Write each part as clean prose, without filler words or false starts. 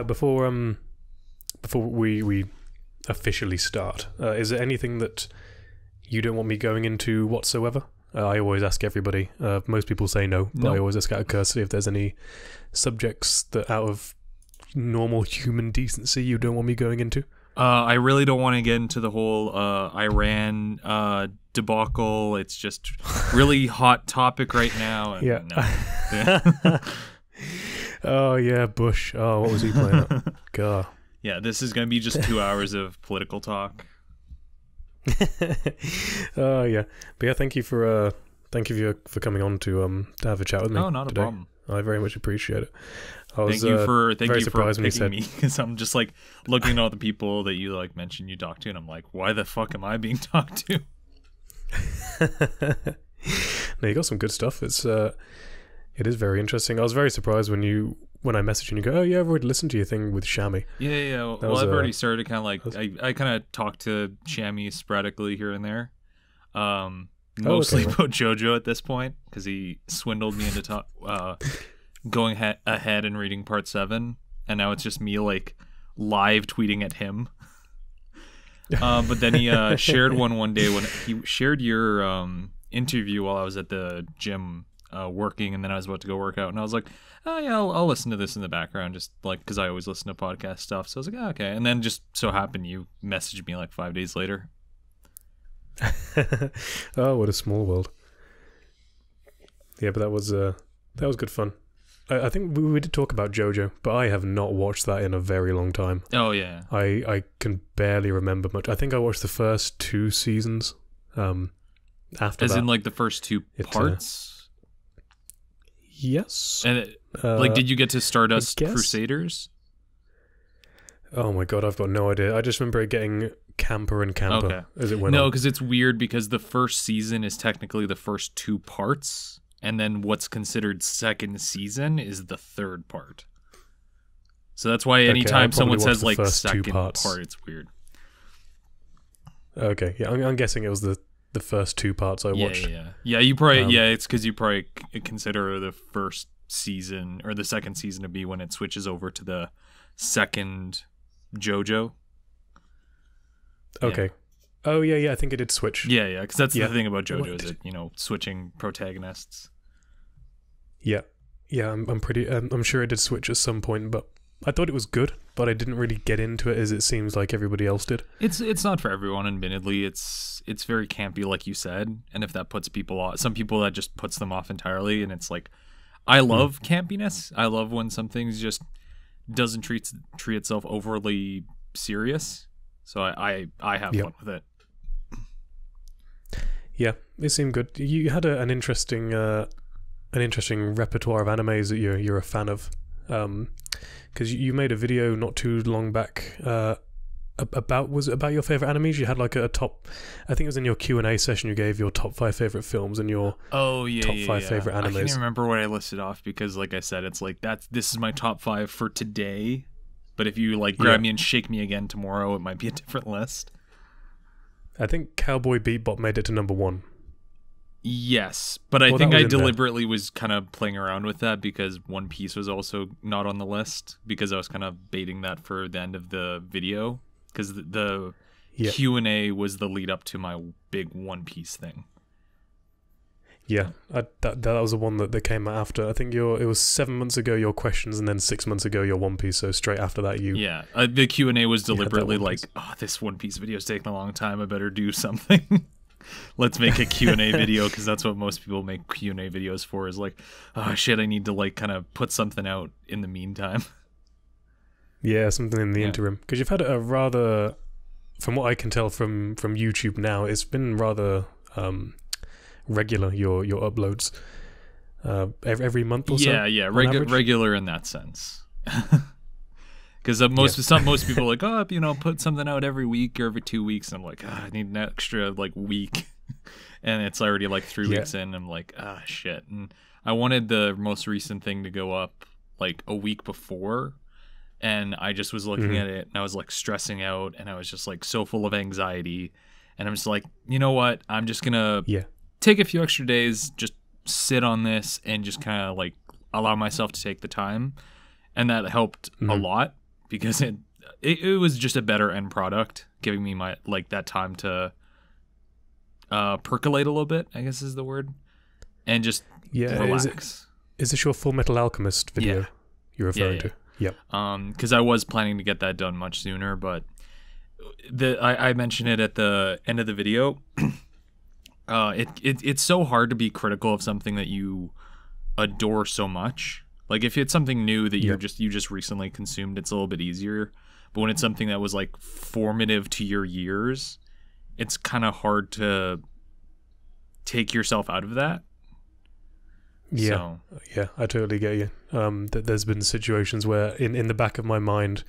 Before we officially start, is there anything that you don't want me going into whatsoever? I always ask everybody. Most people say no, but I always ask out of courtesy if there's any subjects that, out of normal human decency, you don't want me going into. I really don't want to get into the whole Iran debacle. It's just really hot topic right now. And Yeah. No. Yeah. Oh yeah, Bush. Oh, what was he playing at? God. Yeah, this is going to be just 2 hours of political talk. Oh yeah, but yeah, thank you for coming on to have a chat with me. Oh, not today. a problem. I very much appreciate it. I was, Thank you for picking me, because I'm just like looking at all the people that you like mentioned you talked to, and I'm like, why the fuck am I being talked to? No, you got some good stuff. It is very interesting. I was very surprised when I messaged you and you go, oh yeah, I've already listened to your thing with Shammy. Yeah. Well, I've already started kind of like I kind of talk to Shammy sporadically here and there. Mostly about JoJo at this point, because he swindled me into going ahead and reading part 7, and now it's just me like live tweeting at him. But then he shared one day when he shared your interview while I was at the gym working, and then I was about to go work out, and I was like, oh yeah, I'll listen to this in the background, just like because I always listen to podcast stuff. So I was like, oh, okay, and then just so happened you messaged me like 5 days later. Oh, what a small world. Yeah, but that was good fun. I think we did talk about JoJo, but I have not watched that in a very long time. Oh yeah. I can barely remember much. I think I watched the first 2 seasons. After as that, in like the first 2 parts. Yes. And like, did you get to Stardust Crusaders? Oh my god, I've got no idea. I just remember it getting camper and camper as it went on. No, because it's weird because the first season is technically the first 2 parts, and then what's considered second season is the 3rd part. So that's why anytime someone says like second part, it's weird. Okay, yeah, I'm guessing it was the first 2 parts I watched. Yeah, you probably it's because you probably consider the first season or the second season to be when it switches over to the second JoJo. Okay. Yeah. Oh yeah, I think it did switch. Yeah, because that's the thing about JoJo is it, switching protagonists. Yeah, I'm sure it did switch at some point, but I thought it was good, but I didn't really get into it as it seems like everybody else did. It's not for everyone, admittedly. It's very campy, like you said, and if that puts people off, some people that just puts them off entirely, and it's like, I love campiness. I love when something just doesn't treat itself overly serious. So I have fun with it. Yeah, it seemed good. You had an interesting repertoire of animes that you're a fan of. Because you made a video not too long back about your favorite animes. You had like a top, I think it was in your Q&A session, you gave your top 5 favorite films and your top 5 favorite animes. I can't remember what I listed off because like I said, it's like this is my top 5 for today, but if you like grab me and shake me again tomorrow, it might be a different list. I think Cowboy Bebop made it to number 1. Yes, but I think I deliberately was kind of playing around with that because One Piece was also not on the list because I was kind of baiting that for the end of the video because the Q&A was the lead up to my big One Piece thing. Yeah, that was the one that came out after. I think it was 7 months ago your questions, and then 6 months ago your One Piece. So straight after that the Q&A was deliberately like, oh, this One Piece video is taking a long time. I better do something. Let's make a Q&A video because that's what most people make Q&A videos for. Is like, oh shit, I need to like kind of put something out in the meantime. Yeah, something in the interim because you've had a rather, from what I can tell from YouTube now, it's been rather. Regular your uploads every month or so. Regular in that sense. Because most people are like, oh, put something out every week or every 2 weeks. And I'm like, I need an extra like week, and it's already like 3 weeks in. I'm like, shit. And I wanted the most recent thing to go up like a week before, and I just was looking at it and I was like stressing out, and I was just like so full of anxiety, and I'm just like, you know what? I'm just gonna take a few extra days, just sit on this and just kind of like allow myself to take the time. and that helped a lot because it was just a better end product, giving me my that time to percolate a little bit, I guess is the word, and just relax. Is this your Full Metal Alchemist video you're referring to? Yep. Because I was planning to get that done much sooner, but I mentioned it at the end of the video. It's so hard to be critical of something that you adore so much. Like if it's something new that you just recently consumed, it's a little bit easier. But when it's something that was like formative to your years, it's kind of hard to take yourself out of that. Yeah, I totally get you. There's been situations where in the back of my mind,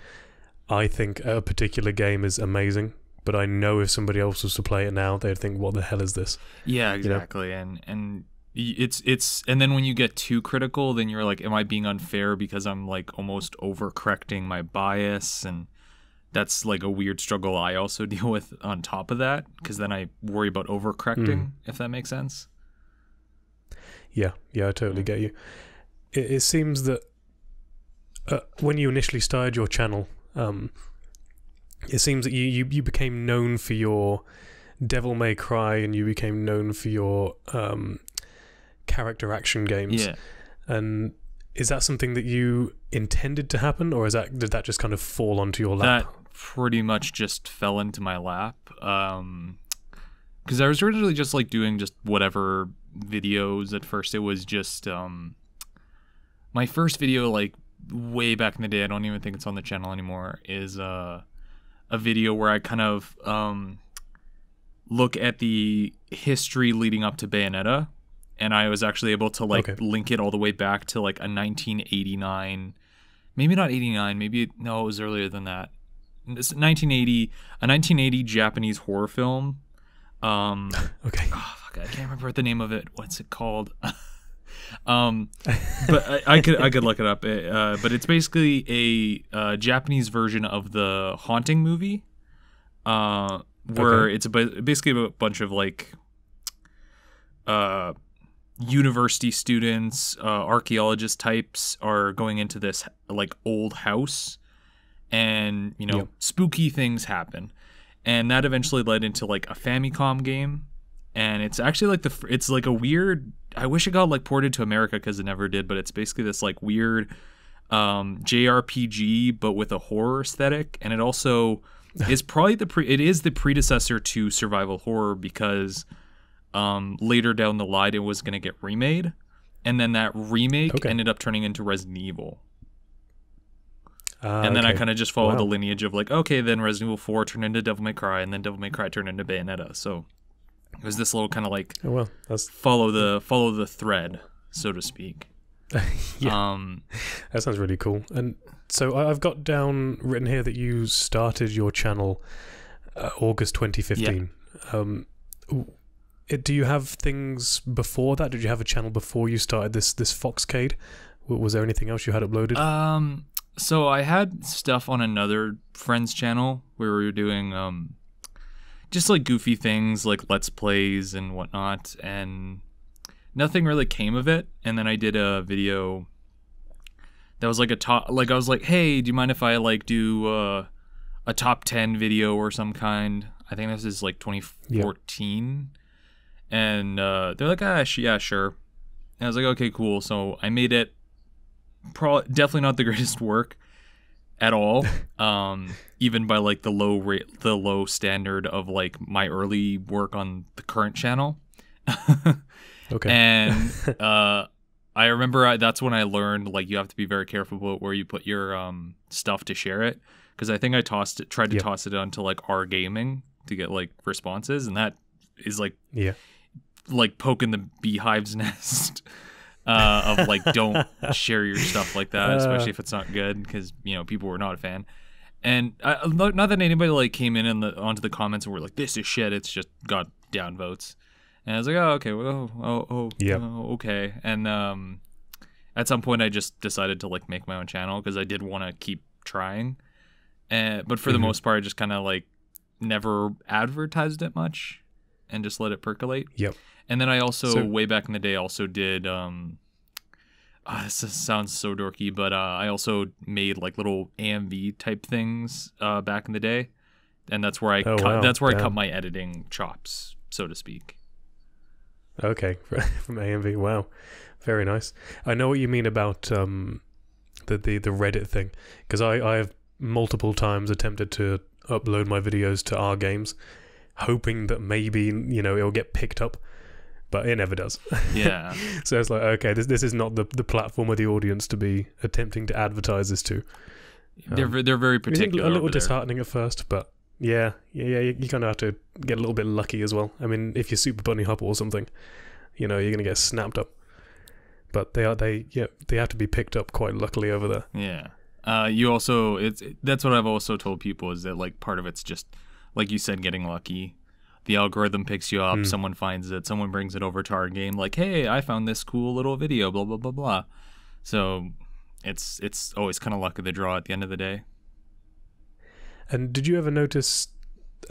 I think a particular game is amazing, but I know if somebody else was to play it now, they'd think, "What the hell is this?" Yeah, exactly. You know? And it's and then when you get too critical, then you're like, "Am I being unfair because I'm like almost overcorrecting my bias?" And that's like a weird struggle I also deal with on top of that, because then I worry about overcorrecting, if that makes sense. Yeah, I totally get you. It seems that when you initially started your channel, it seems that you became known for your Devil May Cry, and you became known for your character action games. Yeah. And is that something that you intended to happen, or did that just kind of fall onto your lap? That pretty much just fell into my lap. Because I was originally just like doing just whatever videos at first. It was just my first video, like way back in the day, I don't even think it's on the channel anymore, is a video where I kind of look at the history leading up to Bayonetta, and I was actually able to link it all the way back to like a 1989, maybe not 89, maybe no, it was earlier than that. It's 1980 Japanese horror film. Okay. Oh, fuck, I can't remember the name of it. What's it called? But I could look it up. But it's basically a Japanese version of the Haunting movie, where it's basically a bunch of like university students, archaeologist types are going into this like old house, and spooky things happen. And that eventually led into like a Famicom game, and it's actually like it's like a weird. I wish it got like ported to America because it never did. But it's basically this like weird JRPG, but with a horror aesthetic, and it also is probably the predecessor to survival horror, because later down the line it was going to get remade, and then that remake ended up turning into Resident Evil. And then I kind of just followed the lineage of like, then Resident Evil 4 turned into Devil May Cry, and then Devil May Cry turned into Bayonetta. So it was this little kind of like follow the thread, so to speak. Yeah. That sounds really cool. And so I've got down written here that you started your channel August 2015. Yeah. Do you have things before that? Did you have a channel before you started this Foxcade? Was there anything else you had uploaded? So I had stuff on another friend's channel where we were doing just like goofy things like Let's Plays and whatnot, and nothing really came of it. And then I did a video that was like I was like, hey, do you mind if I like do a top 10 video or some kind? I think this is like 2014. Yeah. And they're like, yeah, sure. And I was like, okay, cool. So I made it. Definitely not the greatest work at all, even by like the low standard of like my early work on the current channel. And I remember that's when I learned like you have to be very careful about where you put your stuff to share it, because I think I tried to toss it onto like R Gaming to get like responses, and that is like like poking the beehive's nest. Of like, don't share your stuff like that, especially if it's not good, because people were not a fan. And not that anybody like came in onto the comments and were like, this is shit, it's just got down votes. And I was like, okay. And at some point I just decided to like make my own channel, because I did want to keep trying, but for the most part I just kind of like never advertised it much and just let it percolate. Yep. And then I also, way back in the day, also did sounds so dorky, but I also made like little AMV type things back in the day, and that's where I I cut my editing chops, so to speak. Okay, from AMV. Wow, very nice. I know what you mean about the Reddit thing, because I have multiple times attempted to upload my videos to our games, hoping that maybe it'll get picked up. But it never does. Yeah. So it's like, okay, this is not the platform or the audience to be attempting to advertise this to. They're very particular. A little disheartening at first, but yeah, you kind of have to get a little bit lucky as well. I mean, if you're Super Bunny Hop or something, you're gonna get snapped up. But they have to be picked up quite luckily over there. Yeah. You also that's what I've also told people, is that like part of it's just like you said, getting lucky. The algorithm picks you up, someone finds it, someone brings it over to our game, like, hey, I found this cool little video, blah, blah, blah, blah. So it's always kind of luck of the draw at the end of the day. And did you ever notice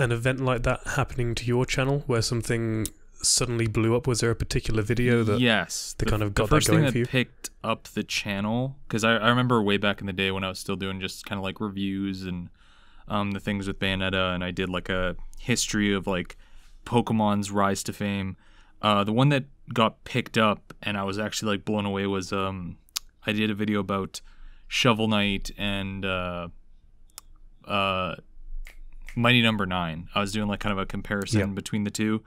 an event like that happening to your channel, where something suddenly blew up? Was there a particular video that kind of got that going for you? The first thing that picked up the channel, because I remember way back in the day when I was still doing just kind of like reviews and the things with Bayonetta, and I did like a history of like Pokemon's rise to fame. The one that got picked up and I was actually like blown away was I did a video about Shovel Knight and Mighty Number 9. I was doing like kind of a comparison between the two,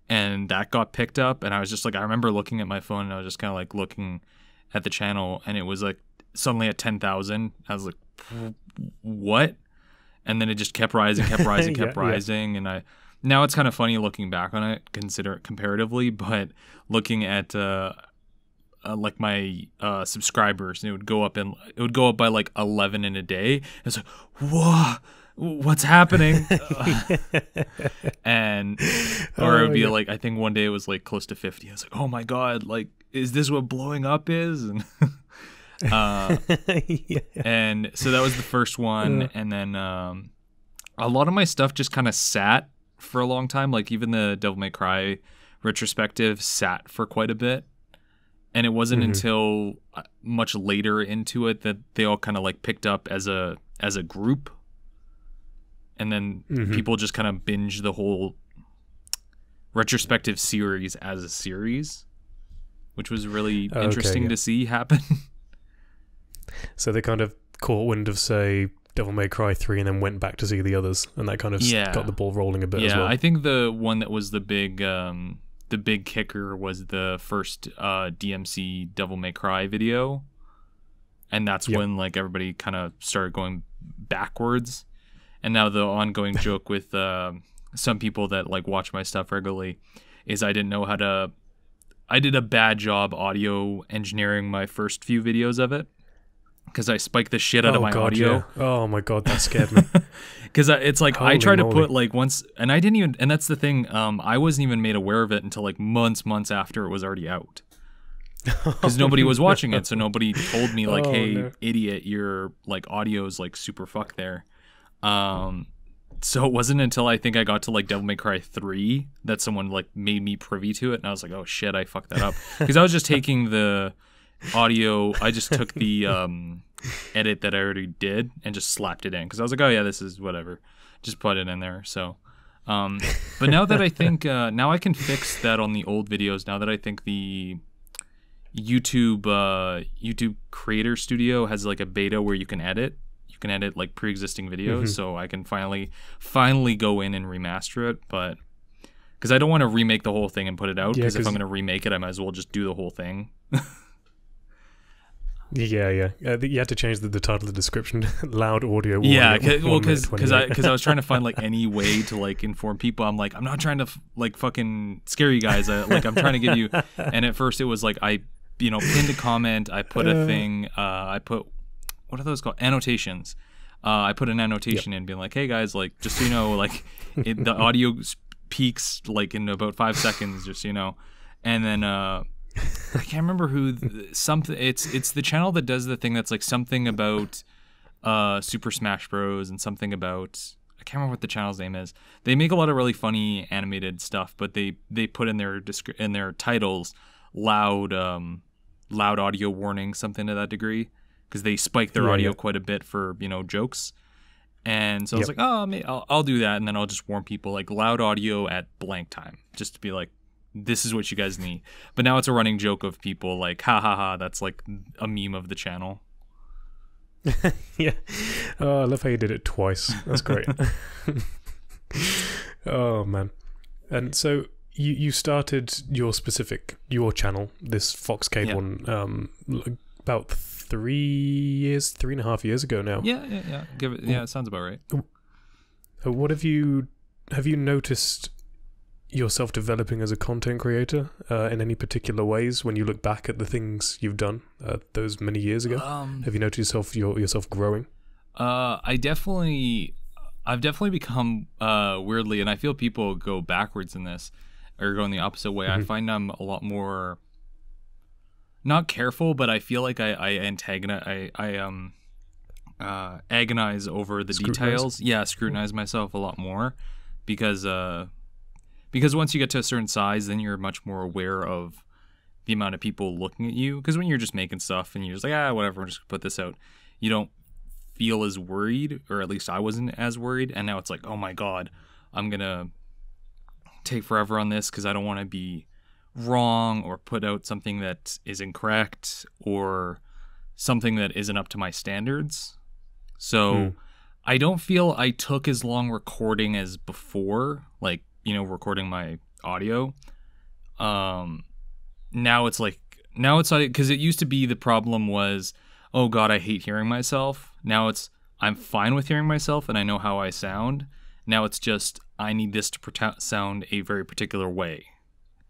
and that got picked up, and I was just like, I remember looking at my phone and I was just kind of like looking at the channel, and it was like suddenly at 10,000. I was like, what? And then it just kept rising, rising. And now it's kind of funny looking back on it, consider it comparatively, but looking at like my subscribers, and it would go up by like 11 in a day. It's like, whoa, what's happening? And or it would be like, I think one day it was like close to 50. I was like, oh my god, like, is this what blowing up is? And and so that was the first one, and then a lot of my stuff just kind of sat for a long time. Like even the Devil May Cry retrospective sat for quite a bit, and it wasn't until much later into it that they all kind of like picked up as a group, and then people just kind of binge the whole retrospective series as a series, which was really interesting to see happen. So they kind of caught wind of, say, Devil May Cry 3 and then went back to see the others, and that kind of got the ball rolling a bit as well. Yeah, I think the one that was the big kicker was the first DMC Devil May Cry video, and that's when like everybody kind of started going backwards. And now the ongoing joke with some people that like watch my stuff regularly is I did a bad job audio engineering my first few videos of it, because I spiked the shit out of my audio. Yeah. Oh my god, that scared me. Because it's like, I tried to put like once, and I didn't even, and that's the thing, I wasn't even made aware of it until like months after it was already out. Because nobody was watching it, so nobody told me like, hey, idiot, your like audio's like super fucked there. So it wasn't until I think I got to like Devil May Cry 3 that someone like made me privy to it, and I was like, oh shit, I fucked that up. Because I was just taking the audio, I just took the edit that I already did and just slapped it in, because I was like, oh yeah, this is whatever, just put it in there. So but now that I think now I can fix that on the old videos, now that I think the YouTube Creator Studio has like a beta where you can edit like pre-existing videos, so I can finally go in and remaster it. But because I don't want to remake the whole thing and put it out, because if I'm going to remake it, I might as well just do the whole thing. You had to change the title of the description. Loud audio. Yeah, because I was trying to find like any way to like inform people. I'm like, I'm not trying to like fucking scare you guys. I'm trying to give you. And at first it was like I pinned a comment. I put a thing. I put, what are those called? Annotations. I put an annotation in, being like, hey guys, like just so you know, like the audio peaks like in about 5 seconds, just so you know. And then I can't remember who something. It's the channel that does the thing that's like something about Super Smash Bros. And something about, I can't remember what the channel's name is. They make a lot of really funny animated stuff, but they put in their titles loud loud audio warning, something to that degree, because they spike their audio quite a bit for, you know, jokes. And so I was like, oh, I'll do that, and then I'll just warn people like loud audio at blank time, just to be like, this is what you guys need. But now it's a running joke of people like, ha ha ha, that's like a meme of the channel. Yeah. Oh, I love how you did it twice. That's great. Oh man. And so you started your channel, this Foxcade one, about 3.5 years ago now. Yeah. It sounds about right. What have you noticed yourself developing as a content creator in any particular ways when you look back at the things you've done those many years ago? Have you noticed yourself growing? I've definitely become weirdly, and I feel people go backwards in this or go in the opposite way. I find I'm a lot more not careful, but I feel like I agonize over the details. Yeah, scrutinize myself a lot more because once you get to a certain size, then you're much more aware of the amount of people looking at you. Because when you're just making stuff and you're just like, whatever, I'm just gonna put this out, you don't feel as worried, or at least I wasn't as worried. And now it's like, oh my god, I'm gonna take forever on this because I don't want to be wrong or put out something that is incorrect or something that isn't up to my standards. So I don't feel I took as long recording as before, like, you know, recording my audio. Now it's because it used to be the problem was, oh god, I hate hearing myself. Now it's, I'm fine with hearing myself and I know how I sound. Now it's just, I need this to sound a very particular way.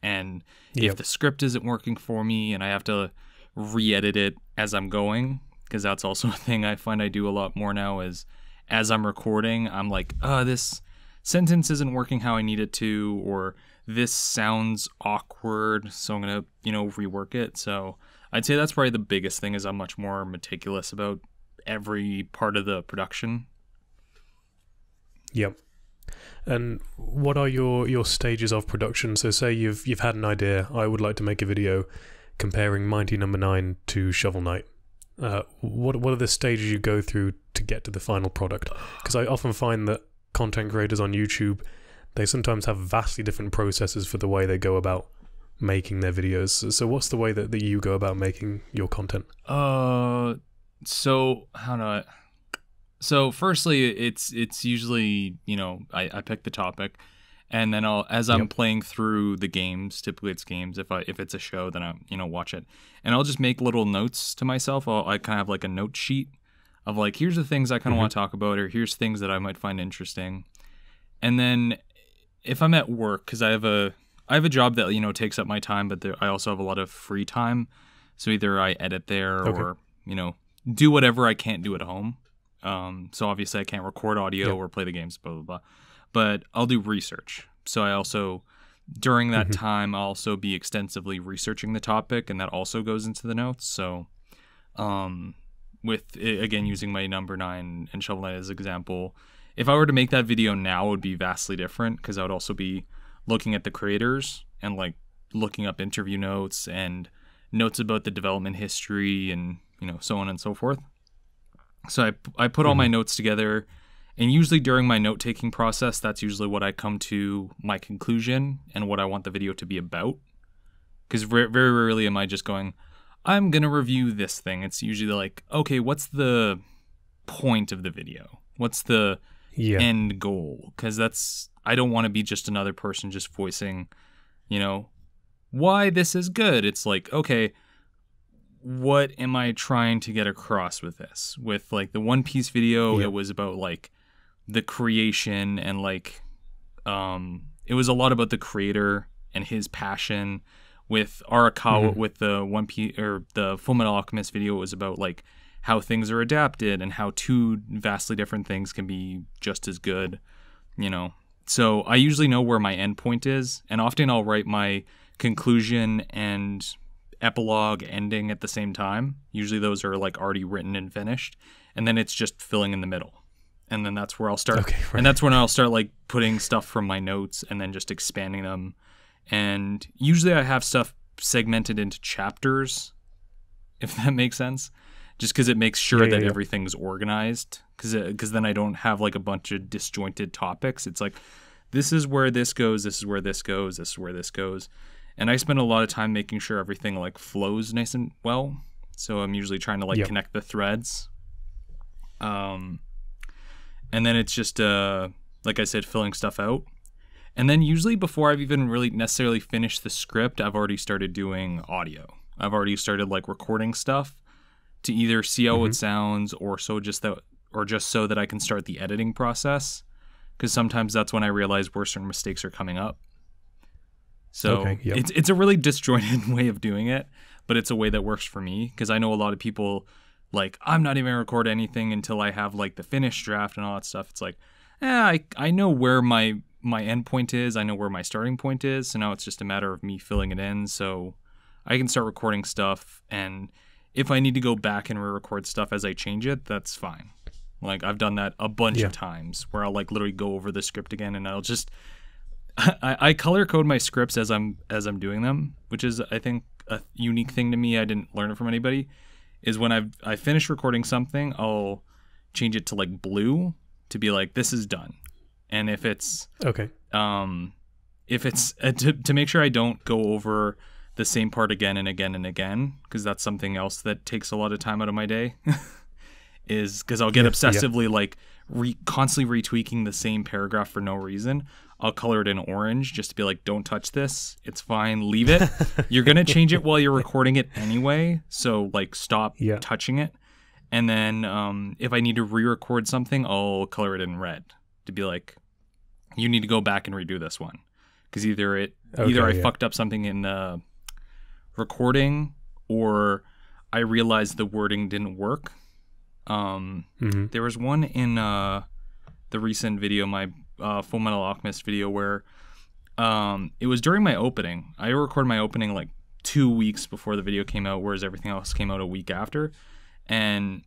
And if the script isn't working for me and I have to re-edit it as I'm going, because that's also a thing I find I do a lot more now, is as I'm recording, I'm like, this sentence isn't working how I need it to, or this sounds awkward, so I'm going to, you know, rework it. So I'd say that's probably the biggest thing, is I'm much more meticulous about every part of the production. Yep. And what are your stages of production? So say you've had an idea, I would like to make a video comparing Mighty No. 9 to Shovel Knight. What are the stages you go through to get to the final product? Because I often find that content creators on YouTube, they sometimes have vastly different processes for the way they go about making their videos. So what's the way that you go about making your content? So firstly, it's usually, you know, I pick the topic, and then I'm playing through the games, typically it's games. If it's a show, then I, you know, watch it, and I'll just make little notes to myself. I kind of have like a note sheet of like, here's the things I kind of want to talk about, or here's things that I might find interesting. And then if I'm at work, because I have a job that, you know, takes up my time, but I also have a lot of free time. So either I edit there or, you know, do whatever I can't do at home. So obviously I can't record audio or play the games, blah, blah, blah. But I'll do research. So I also, during that time, I'll also be extensively researching the topic, and that also goes into the notes. So with, again, using my number 9 and Shovel Knight as an example, if I were to make that video now, it would be vastly different, because I would also be looking at the creators and like looking up interview notes and notes about the development history and, you know, so on and so forth. So I put all my notes together, and usually during my note-taking process, that's usually what I come to my conclusion and what I want the video to be about. Because very rarely am I just going, I'm going to review this thing. It's usually like, okay, what's the point of the video? What's the end goal? Because I don't want to be just another person just voicing, you know, why this is good. It's like, okay, what am I trying to get across with this? With like the One Piece video, it was about like the creation and like it was a lot about the creator and his passion. With Arakawa, with the One Piece or the Fullmetal Alchemist video, it was about like how things are adapted and how two vastly different things can be just as good, you know. So I usually know where my end point is, and often I'll write my conclusion and epilogue ending at the same time. Usually those are like already written and finished, and then it's just filling in the middle. And then that's where I'll start. And that's when I'll start like putting stuff from my notes and then just expanding them. And usually I have stuff segmented into chapters, if that makes sense. Just because it makes sure that everything's organized. Because then I don't have like a bunch of disjointed topics. It's like, this is where this goes, this is where this goes, this is where this goes. And I spend a lot of time making sure everything like flows nice and well. So I'm usually trying to like connect the threads. And then it's just, like I said, filling stuff out. And then usually before I've even really necessarily finished the script, I've already started doing audio. I've already started like recording stuff to either see how it sounds or just so that I can start the editing process. Because sometimes that's when I realize where certain mistakes are coming up. So it's a really disjointed way of doing it, but it's a way that works for me. Because I know a lot of people, like, I'm not even going to record anything until I have like the finished draft and all that stuff. It's like, I know where my end point is. I know where my starting point is. So now it's just a matter of me filling it in. So I can start recording stuff. And if I need to go back and re-record stuff as I change it, that's fine. Like, I've done that a bunch of times where I'll like literally go over the script again, and I'll just I color code my scripts as I'm doing them, which is, I think, a unique thing to me. I didn't learn it from anybody. Is when I finish recording something, I'll change it to like blue to be like, this is done. And if it's to make sure I don't go over the same part again and again and again, because that's something else that takes a lot of time out of my day. Is because I'll get obsessively like constantly retweaking the same paragraph for no reason. I'll color it in orange just to be like, don't touch this. It's fine. Leave it. You're going to change it while you're recording it anyway. So like stop touching it. And then if I need to re-record something, I'll color it in red to be like, you need to go back and redo this one. Because either I fucked up something in the recording or I realized the wording didn't work. There was one in the recent video, my Full Metal Alchemist video, where it was during my opening. I recorded my opening like 2 weeks before the video came out, whereas everything else came out a week after. And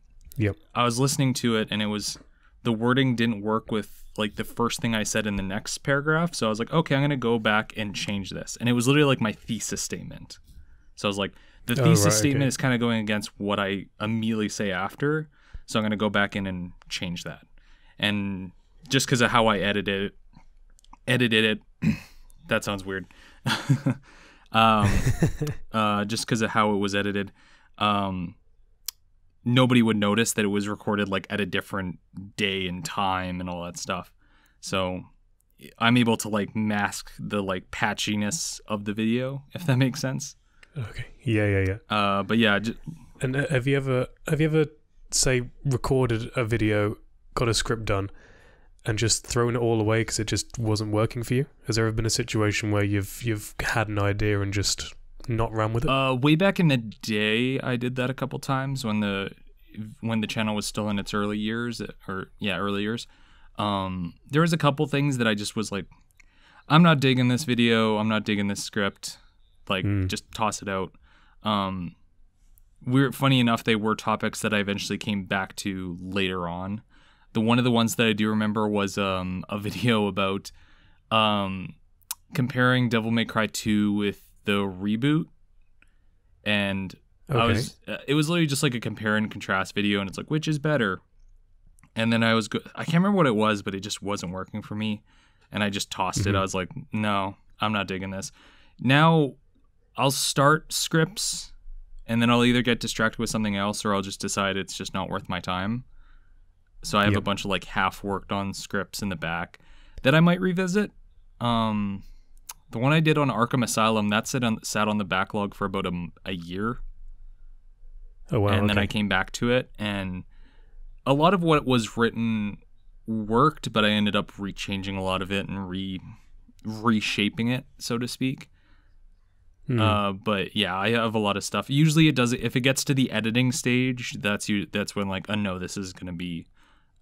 I was listening to it, and it was, the wording didn't work with like the first thing I said in the next paragraph. So I was like, okay, I'm gonna go back and change this. And it was literally like my thesis statement. So I was like, the thesis statement is kind of going against what I immediately say after. So I'm going to go back in and change that. And just because of how I edited it, that sounds weird. Just because of how it was edited, nobody would notice that it was recorded like at a different day and time and all that stuff. So I'm able to like mask the like patchiness of the video, if that makes sense. Okay. Yeah. But yeah. And have you ever say recorded a video, got a script done, and just thrown it all away because it just wasn't working for you? Has there ever been a situation where you've had an idea and just not ran with it? Way back in the day, I did that a couple times when the channel was still in its early years. There was a couple things that I just was like, I'm not digging this video, I'm not digging this script, like just toss it out. Funny enough, they were topics that I eventually came back to later on. One of the ones that I do remember was a video about comparing Devil May Cry 2 with the reboot. And it was literally just like a compare and contrast video, and it's like, which is better? And then I can't remember what it was, but it just wasn't working for me. And I just tossed it. I was like, no, I'm not digging this. Now I'll start scripts, and then I'll either get distracted with something else or I'll just decide it's just not worth my time. So I have a bunch of like half worked on scripts in the back that I might revisit. The one I did on Arkham Asylum, that sat on the backlog for about a year. Oh, wow. And then I came back to it, and a lot of what was written worked, but I ended up rechanging a lot of it and reshaping it, so to speak. But yeah, I have a lot of stuff. Usually it does, if it gets to the editing stage, that's when like, oh no, this is going to be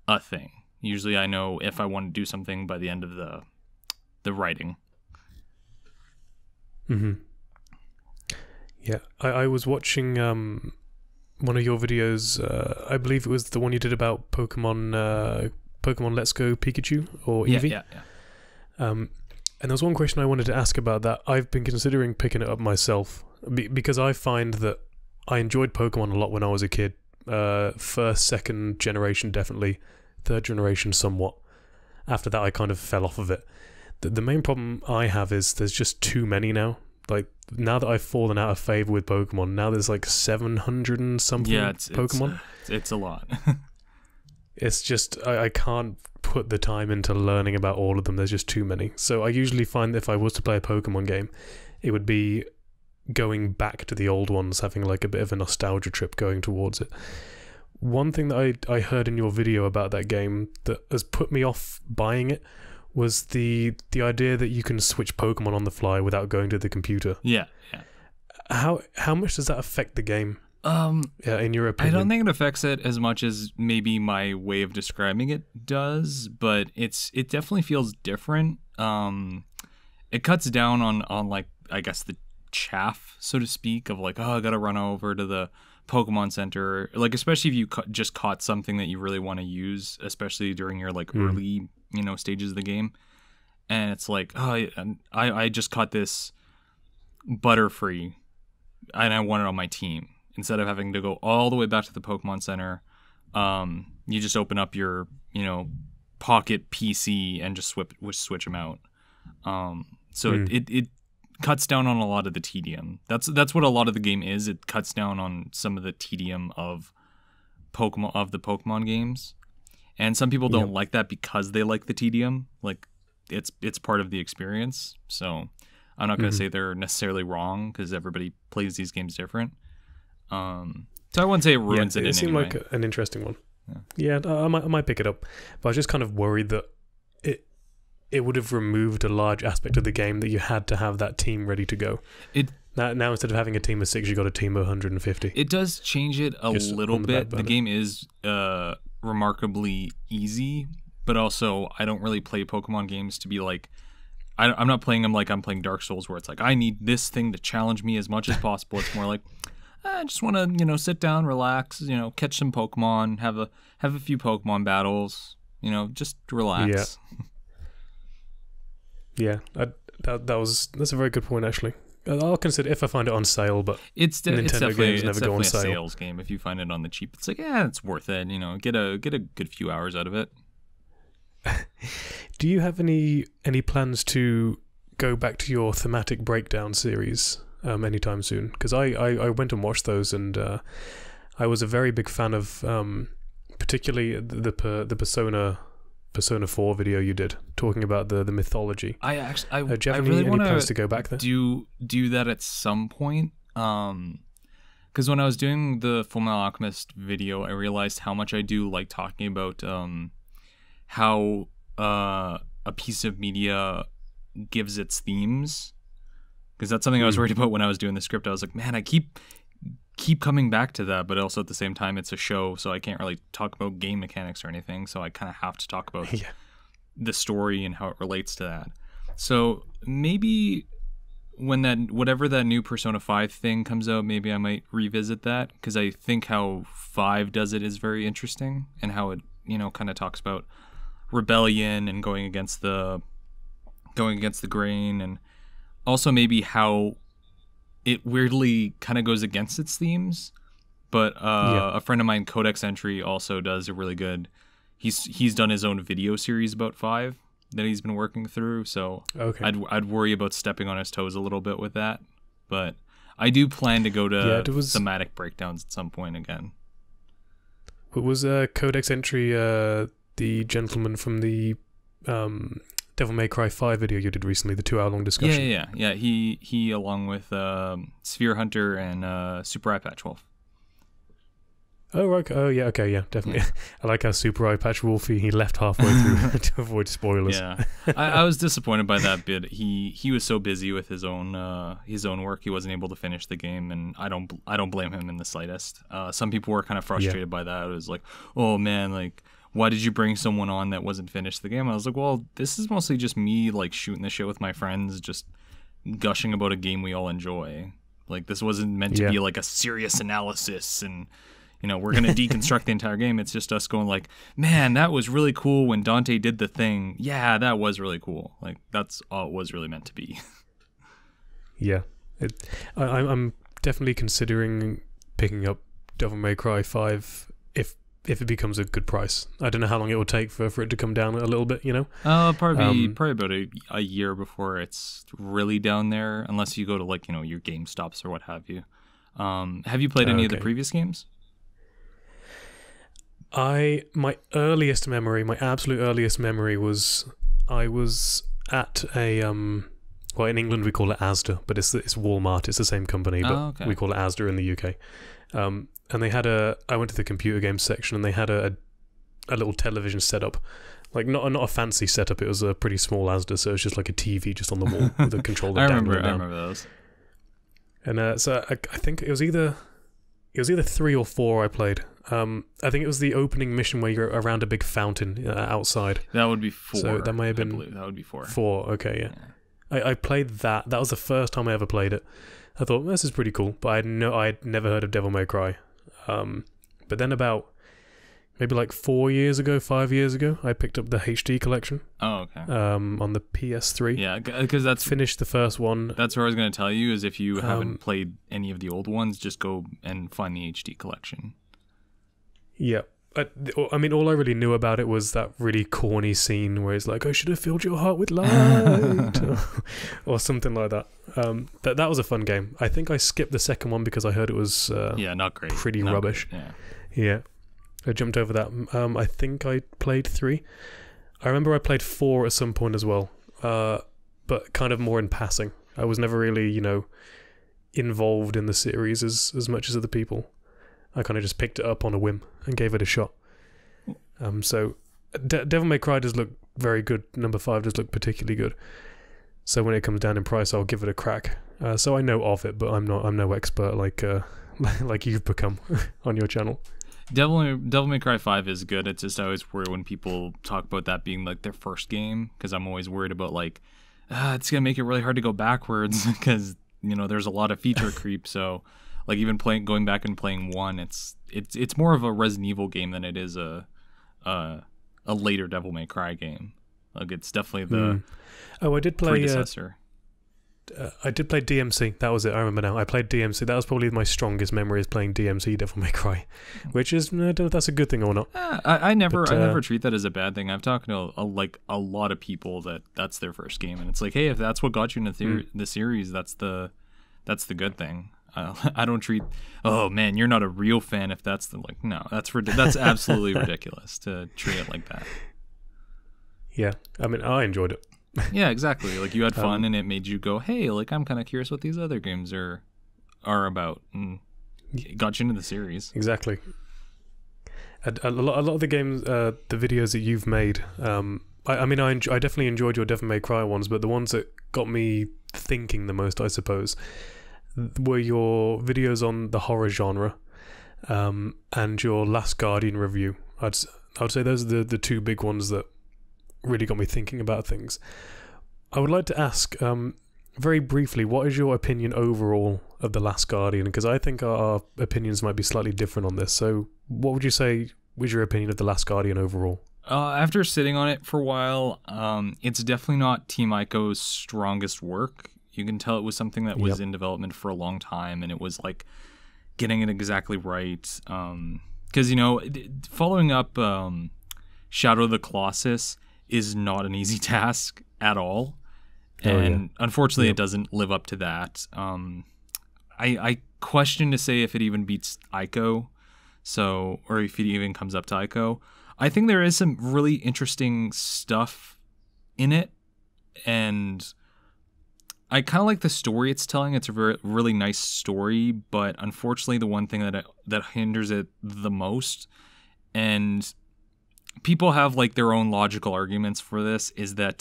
a thing. Usually I know if I want to do something by the end of the writing. Yeah, I was watching one of your videos. I believe it was the one you did about Pokemon Let's Go Pikachu or Eevee. Yeah. And there's one question I wanted to ask about that. I've been considering picking it up myself because I find that I enjoyed Pokemon a lot when I was a kid. First, second generation definitely, third generation somewhat. After that, I kind of fell off of it. The main problem I have is there's just too many now. Like, now that I've fallen out of favor with Pokemon, now there's like 700 and something Pokemon. It's a lot. It's just, I can't put the time into learning about all of them. There's just too many. So I usually find that if I was to play a Pokemon game, it would be going back to the old ones, having like a bit of a nostalgia trip going towards it. One thing that I heard in your video about that game that has put me off buying it was the idea that you can switch Pokemon on the fly without going to the computer. Yeah. How much does that affect the game? In your opinion? I don't think it affects it as much as maybe my way of describing it does, but it definitely feels different. It cuts down on like, I guess, the chaff, so to speak, of like, oh, I gotta run over to the Pokemon Center, like, especially if you just caught something that you really want to use, especially during your like early, stages of the game, and it's like, oh, I just caught this Butterfree and I want it on my team. Instead of having to go all the way back to the Pokemon Center, you just open up your pocket PC and just switch them out. So it cuts down on a lot of the tedium. That's what a lot of the game is. It cuts down on some of the tedium of the Pokemon games. And some people don't like that because they like the tedium. Like, it's part of the experience. So I'm not going to say they're necessarily wrong, because everybody plays these games different. So I wouldn't say it ruins it in any way. It seemed like an interesting one. Yeah, I might pick it up. But I was just kind of worried that it would have removed a large aspect of the game that you had to have that team ready to go. Now instead of having a team of 6, you got a team of 150. It does change it a little bit. The game is remarkably easy, but also I don't really play Pokemon games to be like, I'm not playing them like I'm playing Dark Souls, where it's like I need this thing to challenge me as much as possible. It's more like, I just want to sit down, relax, catch some Pokemon, have a few Pokemon battles, just relax. Yeah, that's a very good point, actually. I'll consider if I find it on sale, but it's definitely a sales game. If you find it on the cheap, it's like, it's worth it. Get a good few hours out of it. Do you have any plans to go back to your Thematic breakdown series anytime soon? Because I went and watched those, and I was a very big fan of particularly the Persona 4 video you did talking about the mythology. I do you have any plans to go back there? Do that at some point. Because when I was doing the Fullmetal Alchemist video, I realized how much I do like talking about how a piece of media gives its themes. Because that's something I was worried about when I was doing the script. I was like, man, I keep coming back to that, but also at the same time it's a show, so I can't really talk about game mechanics or anything, so I kind of have to talk about the story and how it relates to that. So maybe when whatever that new Persona 5 thing comes out, maybe I might revisit that, because I think how 5 does it is very interesting, and how it kind of talks about rebellion and going against the grain, and also maybe how it weirdly kind of goes against its themes, but a friend of mine, Codex Entry, also does a really good. He's done his own video series about 5 that he's been working through. So I'd worry about stepping on his toes a little bit with that, but I do plan to go to thematic breakdowns at some point again. Was Codex Entry the gentleman from the Devil May Cry 5 video you did recently, the 2-hour-long discussion? Yeah. He along with Sphere Hunter and Super Eye Patch Wolf. Oh, right. Oh, yeah. Okay, yeah, definitely. I like how Super Eye Patch Wolf, he left halfway through to avoid spoilers. Yeah, I was disappointed by that bit. He was so busy with his own work, he wasn't able to finish the game, and I don't blame him in the slightest. Some people were kind of frustrated by that. It was like, oh man, like, why did you bring someone on that wasn't finished the game? And I was like, well, this is mostly just me like shooting the shit with my friends, just gushing about a game we all enjoy. Like, this wasn't meant to be like a serious analysis and we're going to deconstruct the entire game. It's just us going like, man, that was really cool when Dante did the thing. Yeah, that was really cool. Like, that's all it was really meant to be. Yeah. I'm definitely considering picking up Devil May Cry 5 if it becomes a good price. I don't know how long it will take for it to come down a little bit, you know? Probably about a year before it's really down there, unless you go to like, you know, your GameStops or what have you. Have you played any of the previous games? My absolute earliest memory was I was at a well, in England we call it Asda, but it's Walmart. It's the same company, but we call it Asda in the UK. And they had I went to the computer games section, and they had a little television setup, like not a fancy setup. It was a pretty small Asda, so it was just like a TV just on the wall with a controller. I remember those. And so I think it was either 3 or 4 I played. I think it was the opening mission where you're around a big fountain outside. That would be 4. So that may have been. I believe that would be 4. 4. Okay, yeah. I played that. That was the first time I ever played it. I thought this is pretty cool, but I'd never heard of Devil May Cry. But then about maybe like 5 years ago, I picked up the HD collection. Oh, okay. On the PS3. Yeah, because that's finished the first one. That's what I was going to tell you. Is if you haven't played any of the old ones, just go and find the HD collection. Yeah. I mean, all I really knew about it was that really corny scene where it's like, I should have filled your heart with light, or something like that. That was a fun game. I think I skipped the second one because I heard it was not great, pretty rubbish. Great. Yeah, I jumped over that. I think I played 3. I remember I played 4 at some point as well, but kind of more in passing. I was never really, you know, involved in the series as much as other people. I kind of just picked it up on a whim and gave it a shot. So Devil May Cry does look very good. Number 5 does look particularly good. So when it comes down in price, I'll give it a crack. So I know of it, but I'm no expert like you've become on your channel. Devil May Cry 5 is good. It's just I always worry when people talk about that being like their first game, because I'm always worried about like it's gonna make it really hard to go backwards because you know there's a lot of feature creep. So like even going back and playing 1, it's more of a Resident Evil game than it is a later Devil May Cry game. Like it's definitely the I did play predecessor. I did play DMC. That was it. I remember now. I played DMC. That was probably my strongest memory, is playing DMC Devil May Cry, which is, I don't know if that's a good thing or not. I never treat that as a bad thing. I've talked to a lot of people that's their first game, and it's like, hey, if that's what got you into the series, that's the good thing. I don't treat, oh man, you're not a real fan if that's the like, no, that's absolutely ridiculous to treat it like that. Yeah, I mean, I enjoyed it. Yeah, exactly. Like you had fun, and it made you go, hey, like I'm kind of curious what these other games are about, and it got you into the series. Exactly. A lot of the games, the videos that you've made, I mean, I definitely enjoyed your Devil May Cry ones, but the ones that got me thinking the most, I suppose, were your videos on the horror genre, and your Last Guardian review. I'd say those are the 2 big ones that really got me thinking about things. I would like to ask, very briefly, what is your opinion overall of The Last Guardian? Because I think our opinions might be slightly different on this. So what would you say was your opinion of The Last Guardian overall? After sitting on it for a while, it's definitely not Team Ico's strongest work. You can tell it was something that was in development for a long time, and it was like getting it exactly right. Because, you know, following up Shadow of the Colossus is not an easy task at all. And unfortunately, it doesn't live up to that. I question to say if it even beats Ico, or if it even comes up to Ico. I think there is some really interesting stuff in it, and I kind of like the story it's telling. It's a really nice story, but unfortunately, the one thing that hinders it the most, and people have like their own logical arguments for this, is that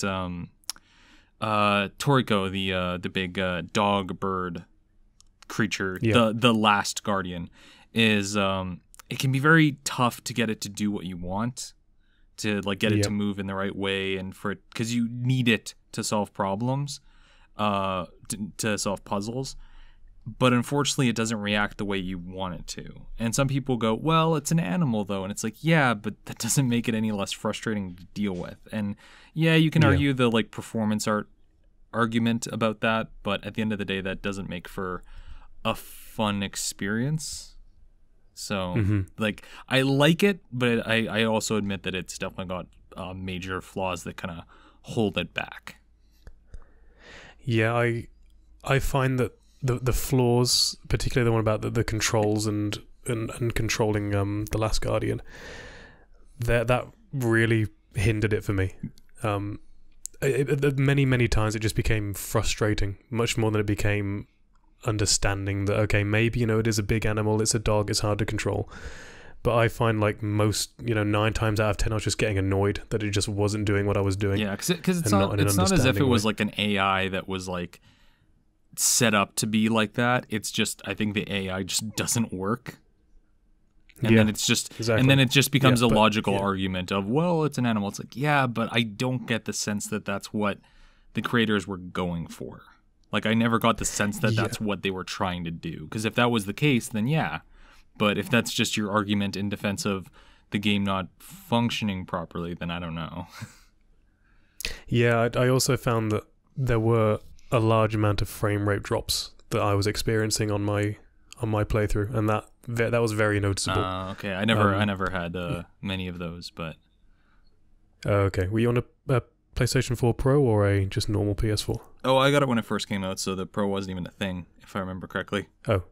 Toriko, the big dog bird creature, the last guardian, is it can be very tough to get it to do what you want, to like get it to move in the right way, and for it, because you need it to solve problems, to solve puzzles. But unfortunately, it doesn't react the way you want it to. And some people go, well, it's an animal, though. And it's like, yeah, but that doesn't make it any less frustrating to deal with. And yeah, you can argue the like performance art argument about that. But at the end of the day, that doesn't make for a fun experience. So like I like it, but I also admit that it's definitely got major flaws that kind of hold it back. Yeah, I find that the flaws, particularly the one about the controls and controlling the Last Guardian, that really hindered it for me. Many times it just became frustrating, much more than it became understanding that, okay, maybe, it is a big animal, it's a dog, it's hard to control. But I find like most, 9 times out of 10, I was just getting annoyed that it just wasn't doing what I was doing. Yeah, because it's not as if it was like an AI that was like set up to be like that. It's just, I think the AI just doesn't work. And then it's just, exactly. And then it just becomes a logical argument of, well, it's an animal. It's like, yeah, but I don't get the sense that that's what the creators were going for. Like, I never got the sense that that's what they were trying to do. Because if that was the case, then yeah. But if that's just your argument in defense of the game not functioning properly, then I don't know. Yeah, I also found that there were a large amount of frame rate drops that I was experiencing on my playthrough, and that was very noticeable. Okay, I never had many of those, but okay. Were you on a PlayStation 4 Pro or a just normal PS4? Oh, I got it when it first came out, so the Pro wasn't even a thing, if I remember correctly. Oh,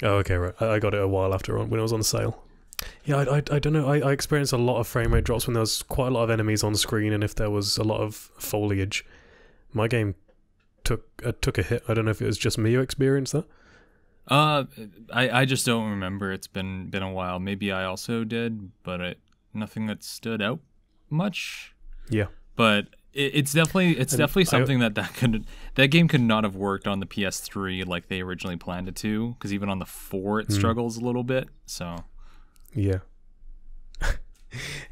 okay, right. I got it a while after when it was on sale. Yeah, I don't know. I experienced a lot of frame rate drops when there was quite a lot of enemies on screen, and if there was a lot of foliage, my game took a hit. I don't know if it was just me who experienced that. I just don't remember. It's been a while. Maybe I also did, but nothing that stood out much. Yeah. But it's definitely something that game could not have worked on the PS3 like they originally planned it to, because even on the 4 it struggles a little bit. So yeah,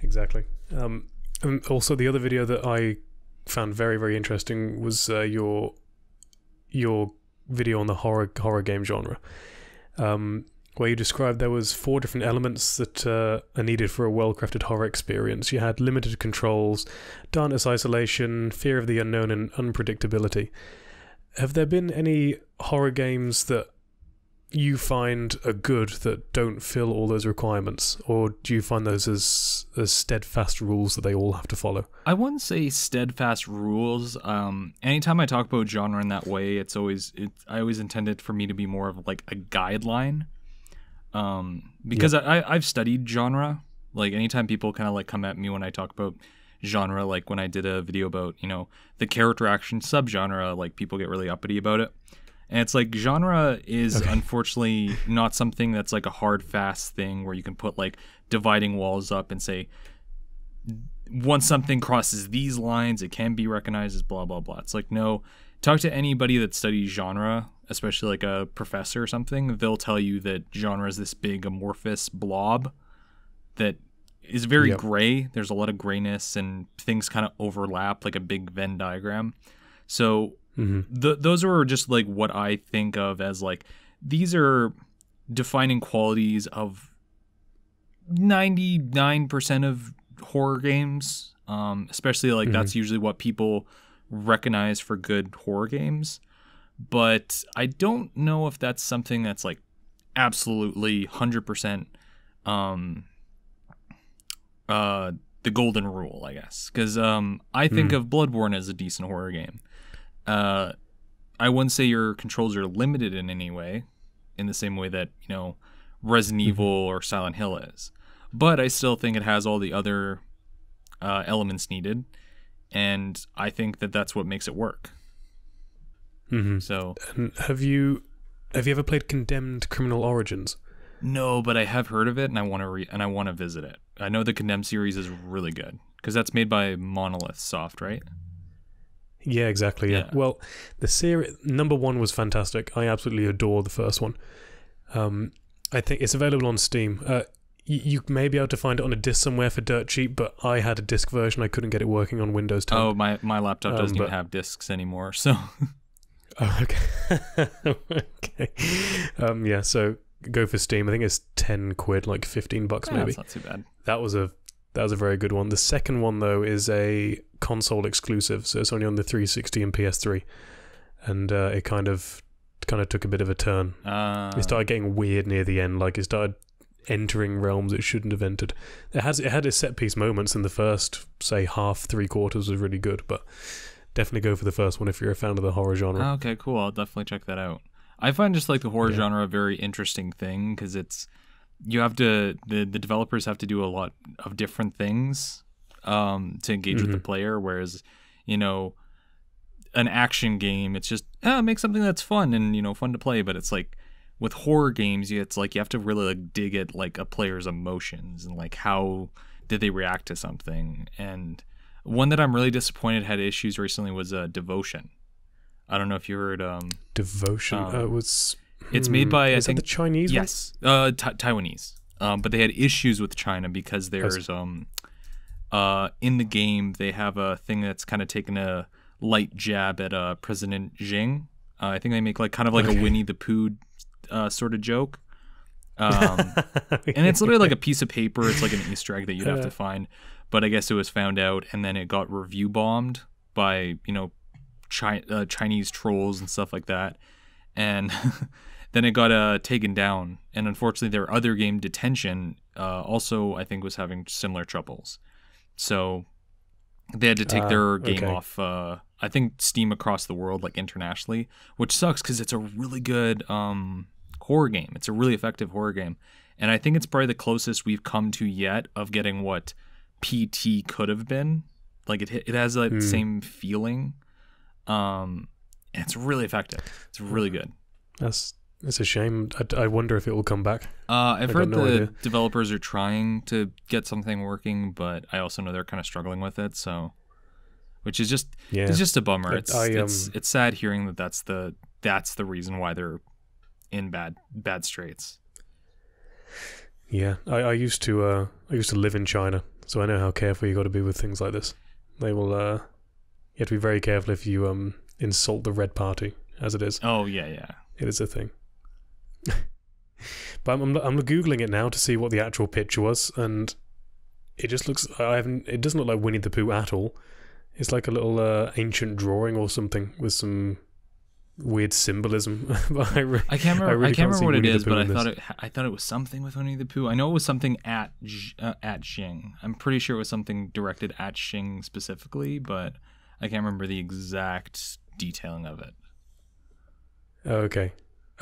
exactly. And also the other video that I found very, very interesting was your video on the horror game genre, where you described there was 4 different elements that are needed for a well-crafted horror experience. You had limited controls, darkness, isolation, fear of the unknown, and unpredictability. Have there been any horror games that you find are good that don't fill all those requirements, or do you find those as steadfast rules that they all have to follow? I wouldn't say steadfast rules. Anytime I talk about genre in that way, I always intend it for me to be more of like a guideline. Because I've studied genre. Like anytime people kind of like come at me when I talk about genre, like when I did a video about, the character action subgenre, like people get really uppity about it. And it's like genre is unfortunately not something that's like a hard, fast thing where you can put like dividing walls up and say, once something crosses these lines, it can be recognized as blah, blah, blah. It's like, no, talk to anybody that studies genre, especially like a professor or something. They'll tell you that genre is this big amorphous blob that is very gray. There's a lot of grayness and things kind of overlap like a big Venn diagram. So those are just like what I think of as like, these are defining qualities of 99% of horror games, especially like that's usually what people recognize for good horror games. But I don't know if that's something that's like absolutely 100% the golden rule, I guess, because I think of Bloodborne as a decent horror game. I wouldn't say your controls are limited in any way, in the same way that, Resident Evil or Silent Hill is. But I still think it has all the other elements needed, and I think that that's what makes it work. So, have you ever played Condemned: Criminal Origins? No, but I have heard of it, and I want to visit it. I know the Condemned series is really good because that's made by Monolith Soft, right? Yeah, exactly. Yeah. Well, the series number 1 was fantastic. I absolutely adore the first one. I think it's available on Steam. You may be able to find it on a disc somewhere for dirt cheap, but I had a disc version. I couldn't get it working on Windows 10. Oh, my laptop doesn't even have discs anymore, so. Oh, okay. Okay. Yeah, so go for Steam. I think it's 10 quid, like $15 maybe. That's not too bad. That was a very good one. The second one though is a console exclusive, so it's only on the 360 and PS3, and it kind of took a bit of a turn. It started getting weird near the end. Like it started entering realms it shouldn't have entered. It had its set piece moments in the first, say, half, 3/4 was really good, but definitely go for the first one if you're a fan of the horror genre. Okay, cool. I'll definitely check that out. I find just like the horror genre a very interesting thing because the developers have to do a lot of different things to engage with the player, whereas, you know, an action game, it's just make something that's fun and, you know, fun to play. But it's like with horror games, it's like you have to really like dig at like a player's emotions and like how did they react to something. And one that I'm really disappointed had issues recently was Devotion. I don't know if you heard Devotion. It was. It's made by I think the Chinese. Yes, Taiwanese. But they had issues with China because there's in the game they have a thing that's kind of taken a light jab at President Xing. I think they make like kind of like a Winnie the Pooh sort of joke. And it's literally like a piece of paper. It's like an Easter egg that you'd have to find. But I guess it was found out, and then it got review bombed by, you know, Chinese trolls and stuff like that. And then it got taken down. And unfortunately, their other game, Detention, also I think was having similar troubles. So they had to take their game off, I think, Steam across the world, like internationally, which sucks because it's a really good horror game. It's a really effective horror game. And I think it's probably the closest we've come to yet of getting what PT could have been. Like it has that same feeling. And it's really effective. It's really good. It's a shame. I wonder if it will come back. I've heard the developers are trying to get something working, but I also know they're kind of struggling with it. So, which is just it's just a bummer. It's sad hearing that that's the reason why they're in bad straits. Yeah, I used to live in China, so I know how careful you got to be with things like this. They will. You have to be very careful if you insult the Red Party, as it is. Oh yeah. It is a thing. But I'm googling it now to see what the actual picture was, and it just looks. It doesn't look like Winnie the Pooh at all. It's like a little ancient drawing or something with some weird symbolism. But I can't remember what it is, but I thought it was something with Winnie the Pooh. I know it was something at Xing. I'm pretty sure it was something directed at Xing specifically, but I can't remember the exact detailing of it. Okay.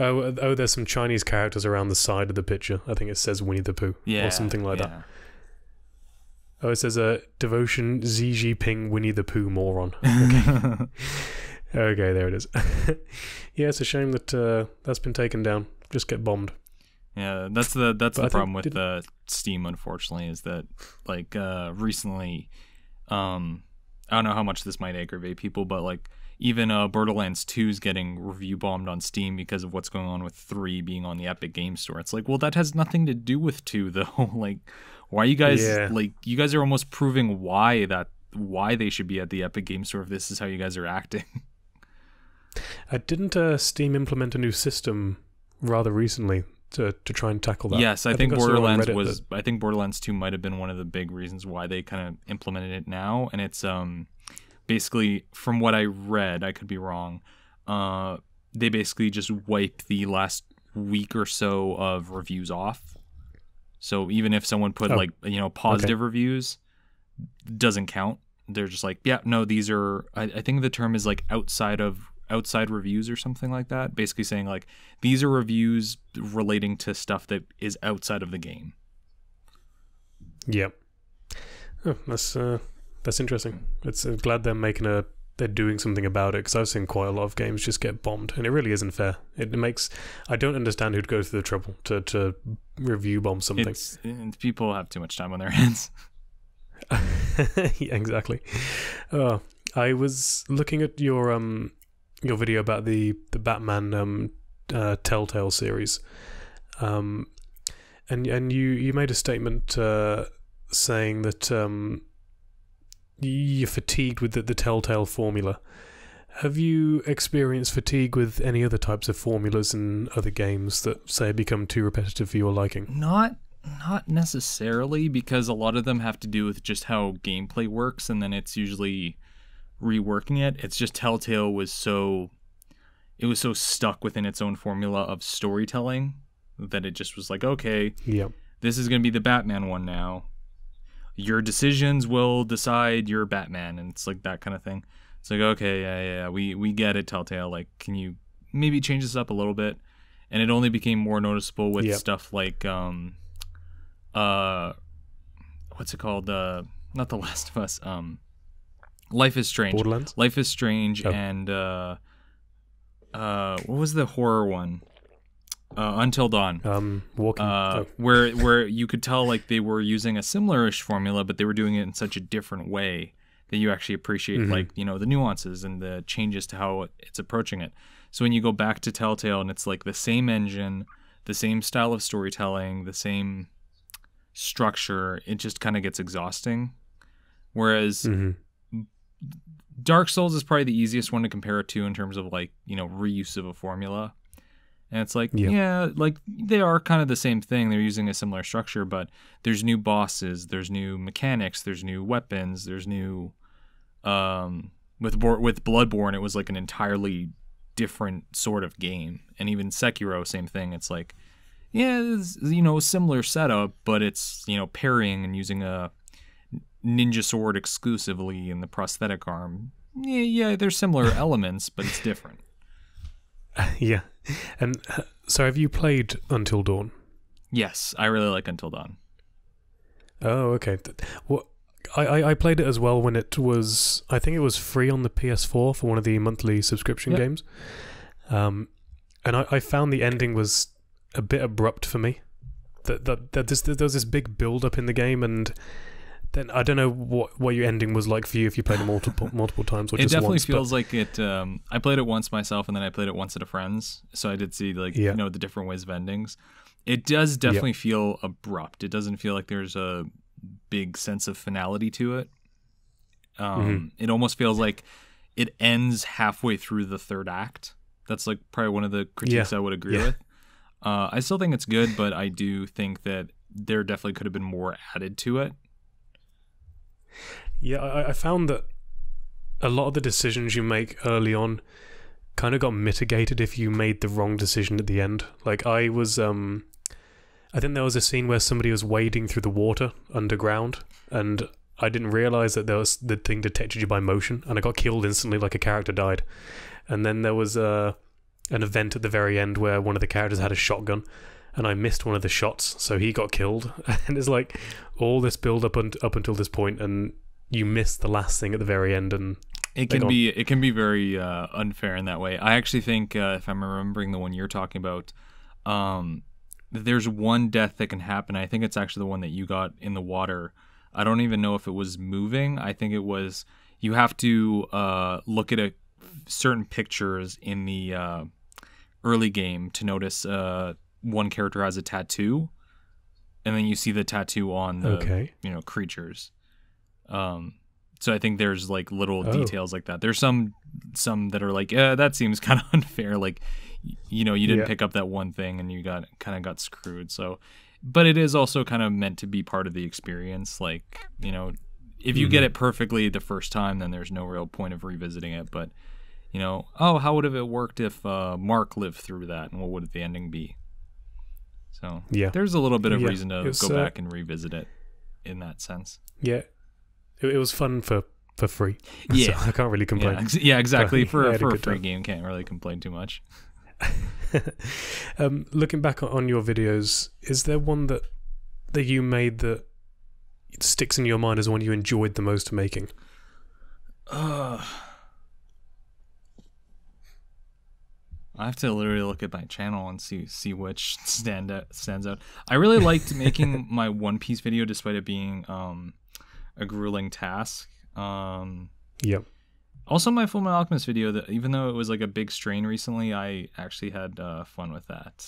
Oh, there's some Chinese characters around the side of the picture. I think it says Winnie the Pooh or something like that. Oh, it says Devotion Xi Jinping Winnie the Pooh moron. Okay. Okay, there it is. Yeah, it's a shame that that's been taken down. Just get bombed. Yeah, that's the problem with Steam, unfortunately, is that like recently, I don't know how much this might aggravate people, but like even Borderlands 2 is getting review bombed on Steam because of what's going on with 3 being on the Epic Game Store. It's like, well, that has nothing to do with 2 though. Like, why you guys like you guys are almost proving why they should be at the Epic Game Store if this is how you guys are acting. Didn't Steam implement a new system rather recently to try and tackle that? Yes, I think Borderlands 2 might have been one of the big reasons why they kind of implemented it now, and it's basically, from what I read, I could be wrong, they basically just wipe the last week or so of reviews off. So even if someone put positive reviews, doesn't count. They're just like, yeah, no, these are, I think the term is like outside reviews or something like that. Basically saying like, these are reviews relating to stuff that is outside of the game. Yep. Oh, that's interesting. It's glad they're doing something about it, because I've seen quite a lot of games just get bombed, and it really isn't fair. I don't understand who'd go through the trouble to review bomb something. People have too much time on their hands. Yeah, exactly. I was looking at your video about the Batman Telltale series, and you made a statement saying that you're fatigued with the Telltale formula. Have you experienced fatigue with any other types of formulas in other games that, say, become too repetitive for your liking? Not necessarily, because a lot of them have to do with just how gameplay works, and then it's usually reworking it. It's just Telltale was so stuck within its own formula of storytelling that it just was like, okay, yep. this is going to be the Batman one now. Your decisions will decide your Batman, and it's like that kind of thing. It's like, okay, yeah, we get it, Telltale. Like, can you maybe change this up a little bit? And it only became more noticeable with stuff like, what's it called? Not The Last of Us. Life is Strange. Borderlands? Life is Strange, and what was the horror one? Until Dawn. Where you could tell like they were using a similar-ish formula, but they were doing it in such a different way that you actually appreciate like, you know, the nuances and the changes to how it's approaching it. So when you go back to Telltale and it's like the same engine, the same style of storytelling, the same structure, it just kind of gets exhausting. Whereas Dark Souls is probably the easiest one to compare it to in terms of like, you know, reuse of a formula. And it's like, yeah, like they are kind of the same thing. They're using a similar structure, but there's new bosses, there's new mechanics, there's new weapons, there's new with Bloodborne, it was like an entirely different sort of game. And even Sekiro, same thing. It's like, yeah, it's, you know, a similar setup, but it's, you know, parrying and using a ninja sword exclusively in the prosthetic arm. Yeah, there's similar elements, but it's different. Yeah. And so have you played Until Dawn? Yes, I really like Until Dawn. Oh, okay. Well, I played it as well when it was, I think it was free on the PS4 for one of the monthly subscription games. And I found the ending was a bit abrupt for me. That there was this big build-up in the game, and then I don't know what your ending was like for you if you played it multiple times or just once. It definitely feels like it. I played it once myself, and then I played it once at a friend's, so I did see like you know, the different ways of endings. It does definitely feel abrupt. It doesn't feel like there's a big sense of finality to it. It almost feels like it ends halfway through the third act. That's like probably one of the critiques I would agree with. I still think it's good, but I do think that there definitely could have been more added to it. Yeah, I found that a lot of the decisions you make early on kind of got mitigated if you made the wrong decision at the end. Like I was, I think there was a scene where somebody was wading through the water underground, and I didn't realize that there was the thing detected you by motion, and I got killed instantly, like a character died. And then there was an event at the very end where one of the characters had a shotgun, and I missed one of the shots, so he got killed. And it's like all this build up until this point, and you miss the last thing at the very end, and it can be very unfair in that way. I actually think if I'm remembering the one you're talking about, there's one death that can happen. I think it's actually the one that you got in the water. I don't even know if it was moving. I think it was, you have to look at certain pictures in the early game to notice one character has a tattoo, and then you see the tattoo on the creatures. So I think there's like little details like that. There's some that are like, that seems kind of unfair. Like, you know, you didn't pick up that one thing and you got screwed. So, but it is also kind of meant to be part of the experience. Like, you know, if you get it perfectly the first time, then there's no real point of revisiting it. But, you know, how would have it worked if Mark lived through that, and what would the ending be? So there's a little bit of reason to go back and revisit it in that sense. Yeah. It was fun for free. Yeah. So I can't really complain. Yeah, exactly. For a free game, can't really complain too much. Looking back on your videos, is there one that you made that sticks in your mind as one you enjoyed the most making? I have to literally look at my channel and see which stands out. I really liked making my One Piece video, despite it being a grueling task. Yep. Also, my Fullmetal Alchemist video, that even though it was like a big strain recently, I actually had fun with that.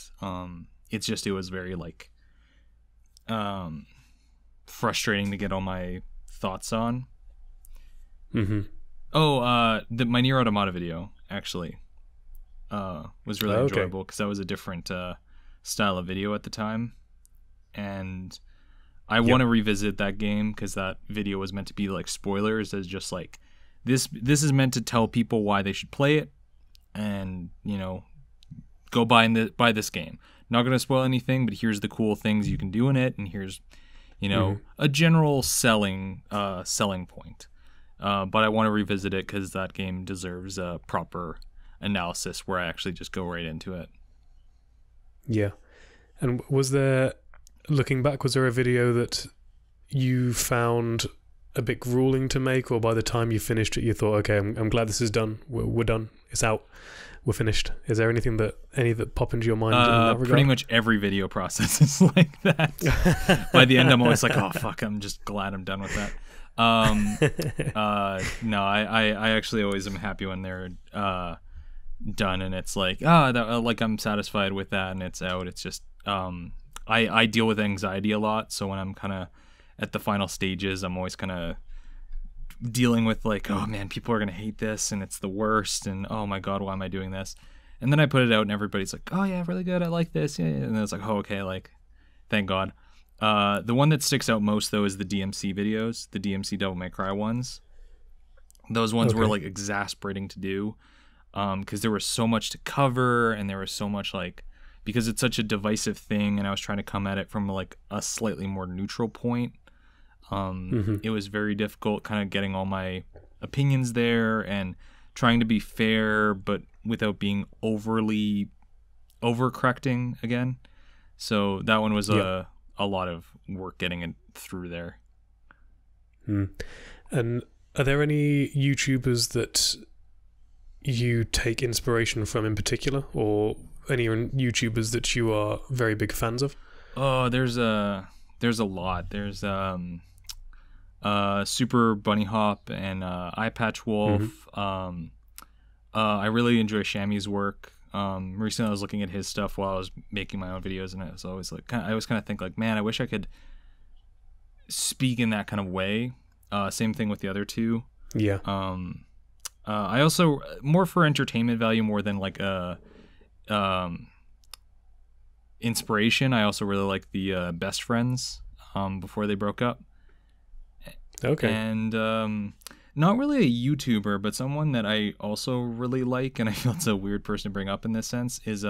It's just, it was very like frustrating to get all my thoughts on. My Nier Automata video actually was really enjoyable, because that was a different style of video at the time, and I want to revisit that game, because that video was meant to be like spoilers, as just like this is meant to tell people why they should play it, and, you know, go buy this game. not going to spoil anything, but here's the cool things you can do in it, and here's, a general selling point. But I want to revisit it because that game deserves a proper analysis where I actually just go right into it. Yeah. And looking back, was there a video that you found a bit grueling to make, or by the time you finished it you thought, okay, I'm glad this is done, we're done, it's out, we're finished? Is there anything that pop into your mind in that regard? Pretty much every video process is like that. By the end I'm always like, oh fuck, I'm just glad I'm done with that. No, I actually always am happy when they're done and it's like, like I'm satisfied with that and it's out. It's just I deal with anxiety a lot, so when I'm kind of at the final stages, I'm always kind of dealing with like, oh man, people are gonna hate this and it's the worst, and oh my god, why am I doing this? And then I put it out and everybody's like, oh yeah, really good, I like this, yeah. And then it's like, oh okay, like thank god. The one that sticks out most though is the DMC videos, the DMC Devil May Cry ones. Those ones were like exasperating to do, because there was so much to cover and there was so much like, because it's such a divisive thing and I was trying to come at it from like a slightly more neutral point. It was very difficult kind of getting all my opinions there and trying to be fair but without being overly overcorrecting again. So that one was a lot of work getting it through there. And are there any YouTubers that you take inspiration from in particular, or any YouTubers that you are very big fans of? Oh, there's a lot. There's Super Bunny Hop and Eye Patch Wolf. I really enjoy Shammy's work. Recently I was looking at his stuff while I was making my own videos, and it was always like, I always kind of think like, man, I wish I could speak in that kind of way. Same thing with the other two. Yeah. I also, more for entertainment value more than like inspiration, I also really like the Best Friends before they broke up. Okay. And not really a YouTuber, but someone that I also really like, and I feel it's a weird person to bring up in this sense, is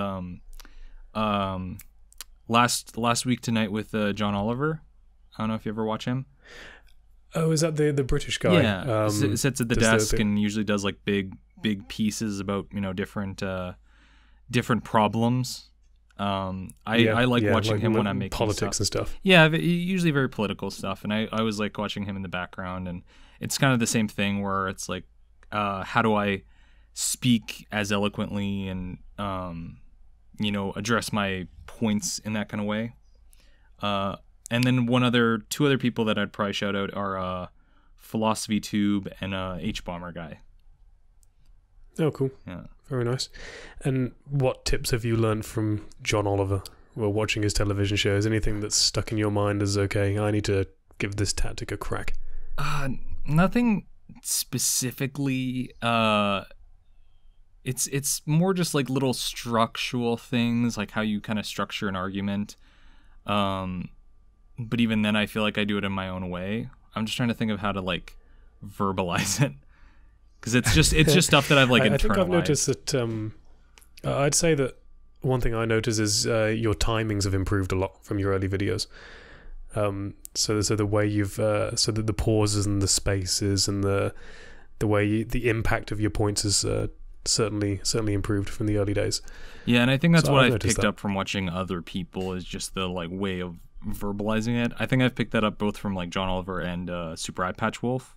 last week tonight with John Oliver. I don't know if you ever watch him. Oh, is that the British guy? Yeah, sits at the desk and usually does like big pieces about different problems. I like watching him when I'm making politics stuff. And stuff. Yeah, usually very political stuff, and I always like watching him in the background, and it's kind of the same thing where it's like, how do I speak as eloquently and address my points in that kind of way. And then two other people that I'd probably shout out are Philosophy Tube and H-Bomber Guy. Oh, cool. Yeah. Very nice. And what tips have you learned from John Oliver while watching his television shows? Anything that's stuck in your mind as, okay, I need to give this tactic a crack? Nothing specifically. It's more just like little structural things, like how you kind of structure an argument. But even then, I feel like I do it in my own way. I'm just trying to think of how to like verbalize it, because it's just stuff that I've like internalized. I think I've noticed that. I'd say that one thing I notice is your timings have improved a lot from your early videos. So the way you've so that the pauses and the spaces and the way the impact of your points is certainly improved from the early days. Yeah, and I think that's what I've picked up from watching other people, is just the like way of verbalizing it. I think I've picked that up both from like John Oliver and Super Eye Patch Wolf.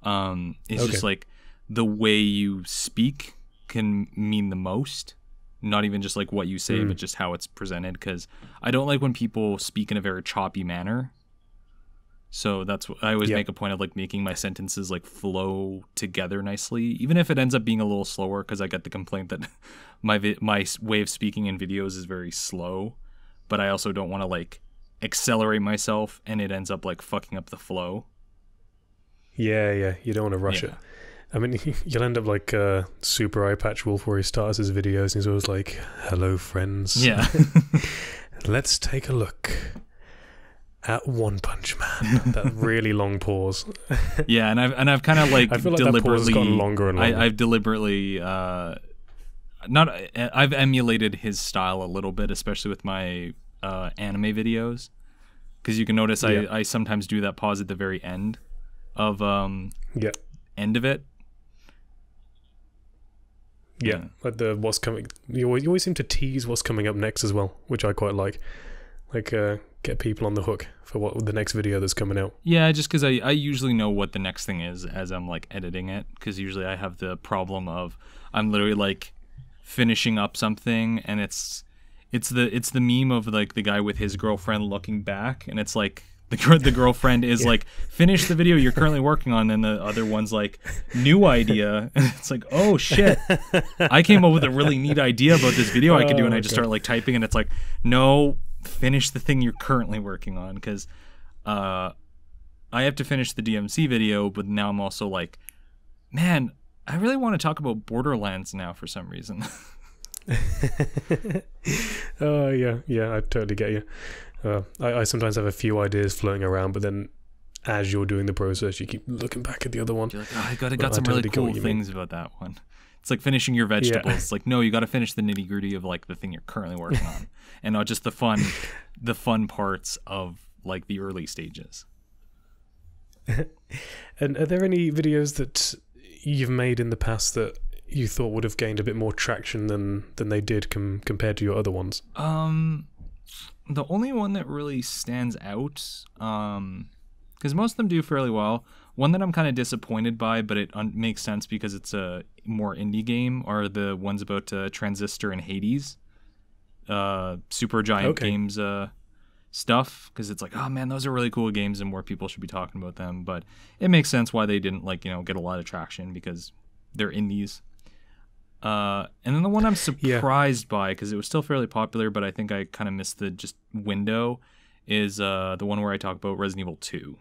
It's just like the way you speak can mean the most, not even just like what you say, but just how it's presented, because I don't like when people speak in a very choppy manner. So that's what I always make a point of, like making my sentences like flow together nicely, even if it ends up being a little slower, because I get the complaint that my way of speaking in videos is very slow, but I also don't want to like accelerate myself and it ends up like fucking up the flow. Yeah, you don't want to rush it. I mean, you'll end up like Super Eye Patch Wolf, where he starts his videos and he's always like, "Hello, friends. Yeah, let's take a look at One Punch Man." That really long pause. Yeah, and I've kind of like I feel like deliberately that pause has gotten longer and longer. I've deliberately I've emulated his style a little bit, especially with my anime videos, because you can notice I sometimes do that pause at the very end of end of it. Yeah, like the what's coming. You always seem to tease what's coming up next as well, which I quite like. Like get people on the hook for what the next video that's coming out. Yeah, just because I usually know what the next thing is as I'm like editing it, because usually I have the problem of I'm literally like finishing up something, and it's the meme of like the guy with his girlfriend looking back, and it's like the girlfriend is like, finish the video you're currently working on, and the other one's like, new idea, and it's like, oh shit, I came up with a really neat idea about this video I could do, and I just start like typing, and it's like, no, finish the thing you're currently working on, because I have to finish the DMC video, but now I'm also like, man, I really want to talk about Borderlands now for some reason. Oh yeah, I totally get you. I sometimes have a few ideas floating around, but then as you're doing the process, you keep looking back at the other one. You're like, oh, I got some really cool things about that one. It's like finishing your vegetables. Yeah. It's like, no, you got to finish the nitty gritty of like the thing you're currently working on, and not just the fun parts of like the early stages. And are there any videos that you've made in the past that you thought would have gained a bit more traction than they did compared to your other ones? The only one that really stands out, because most of them do fairly well. One that I'm kind of disappointed by, but it makes sense because it's a more indie game, are the ones about Transistor and Hades, Supergiant Games stuff. Because it's like, oh man, those are really cool games, and more people should be talking about them. But it makes sense why they didn't get a lot of traction, because they're indies. And then the one I'm surprised by, because it was still fairly popular, but I think I kind of missed the just window, is the one where I talk about Resident Evil 2.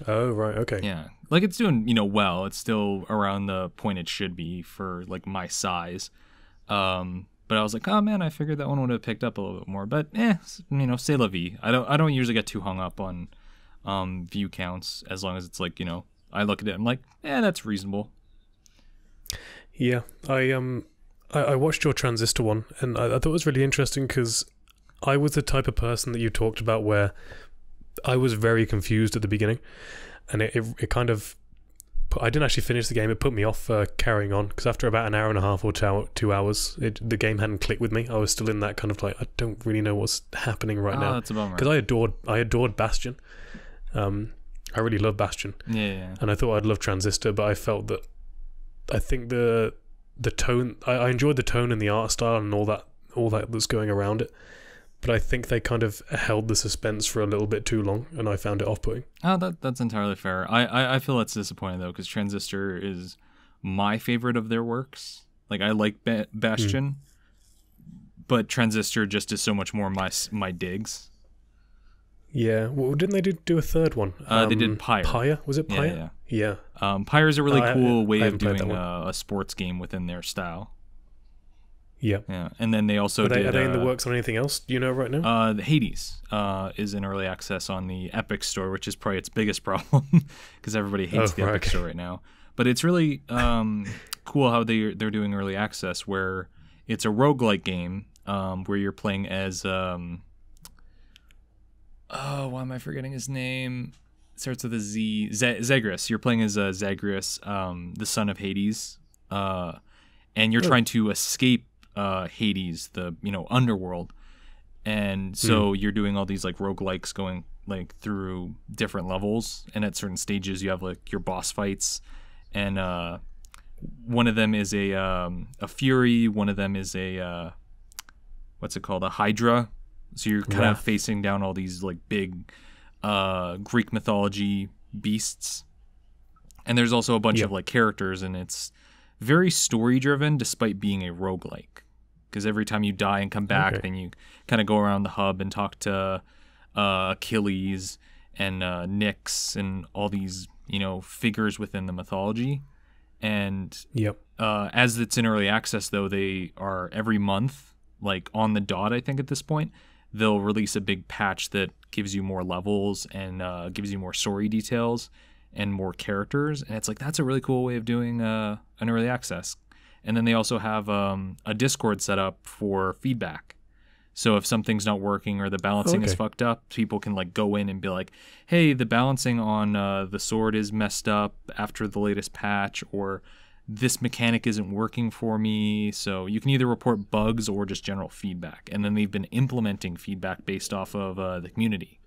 Oh, right, okay. Yeah, like it's doing, well. It's still around the point it should be for like my size. But I was like, oh man, I figured that one would have picked up a little bit more. But c'est la vie. I don't usually get too hung up on view counts, as long as it's like, I look at it, I'm like, that's reasonable. Yeah, I watched your Transistor one, and I thought it was really interesting because I was the type of person that you talked about where I was very confused at the beginning, and it kind of I didn't actually finish the game. It put me off carrying on, because after about an hour and a half or 2 hours, the game hadn't clicked with me. I was still in that kind of like, I don't really know what's happening right now. That's a bummer. Because I adored Bastion. I really love Bastion. Yeah. And I thought I'd love Transistor, but I felt that I think the tone, I enjoyed the tone and the art style and all that that's going around it, but I think they kind of held the suspense for a little bit too long, and I found it off-putting. Oh, that's entirely fair. I feel that's disappointing though, because Transistor is my favorite of their works. Like, I like Bastion, but Transistor just is so much more my digs. Yeah, well, didn't they do a third one? They did Pyre. Pyre? Was it Pyre? Yeah. Pyre is a really cool way of doing a sports game within their style. Yeah. Yeah, and then they also are they in the works on anything else? Do you know right now? The Hades is in early access on the Epic Store, which is probably its biggest problem, because everybody hates the Epic Store right now. But it's really cool how they're doing early access, where it's a roguelike game where you're playing as why am I forgetting his name? It starts with a Z. Zagreus. You're playing as Zagreus, the son of Hades, and you're trying to escape Hades, the underworld. And so you're doing all these like roguelikes, going like through different levels, and at certain stages you have like your boss fights, and one of them is a Fury, one of them is a what's it called, a Hydra. So you're kind of facing down all these like big Greek mythology beasts. And there's also a bunch of like characters, and it's very story driven despite being a roguelike. Because every time you die and come back, then you kind of go around the hub and talk to Achilles and Nyx and all these, figures within the mythology. And as it's in early access, though, they are every month, like on the dot, I think at this point, they'll release a big patch that gives you more levels and gives you more story details and more characters. And it's like, that's a really cool way of doing an early access. And then they also have a Discord set up for feedback. So if something's not working or the balancing is fucked up, people can like go in and be like, hey, the balancing on the sword is messed up after the latest patch, or this mechanic isn't working for me. So you can either report bugs or just general feedback. And then they've been implementing feedback based off of the community.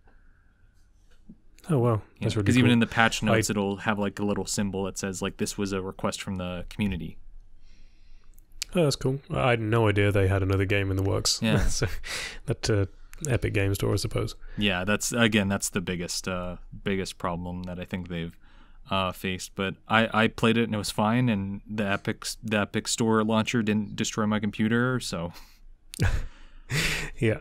Oh, wow. That's really cool. Because even in the patch notes, it'll have like a little symbol that says like this was a request from the community. Oh, that's cool. I had no idea they had another game in the works. Yeah. So, that Epic Game Store, I suppose. Yeah, that's the biggest problem that I think they've faced. But I played it and it was fine, and the Epic Store launcher didn't destroy my computer, so. Yeah.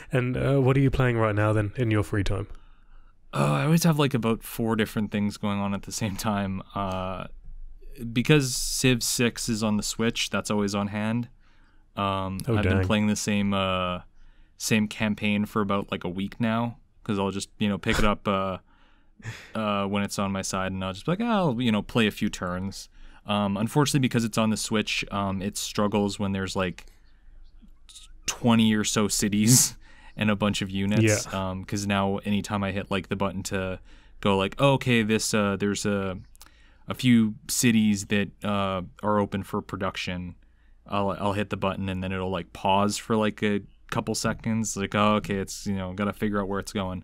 And what are you playing right now then in your free time? I always have like about 4 different things going on at the same time. Because Civ 6 is on the Switch, that's always on hand. I've been playing the same campaign for about like a week now, because I'll just pick it up when it's on my side, and I'll just be like, I'll play a few turns. Unfortunately, because it's on the Switch, it struggles when there's like 20 or so cities and a bunch of units. Because now anytime I hit like the button to go like, oh, okay, this there's a few cities that are open for production, I'll hit the button and then it'll like pause for like a couple seconds, like, oh, okay, it's gotta figure out where it's going.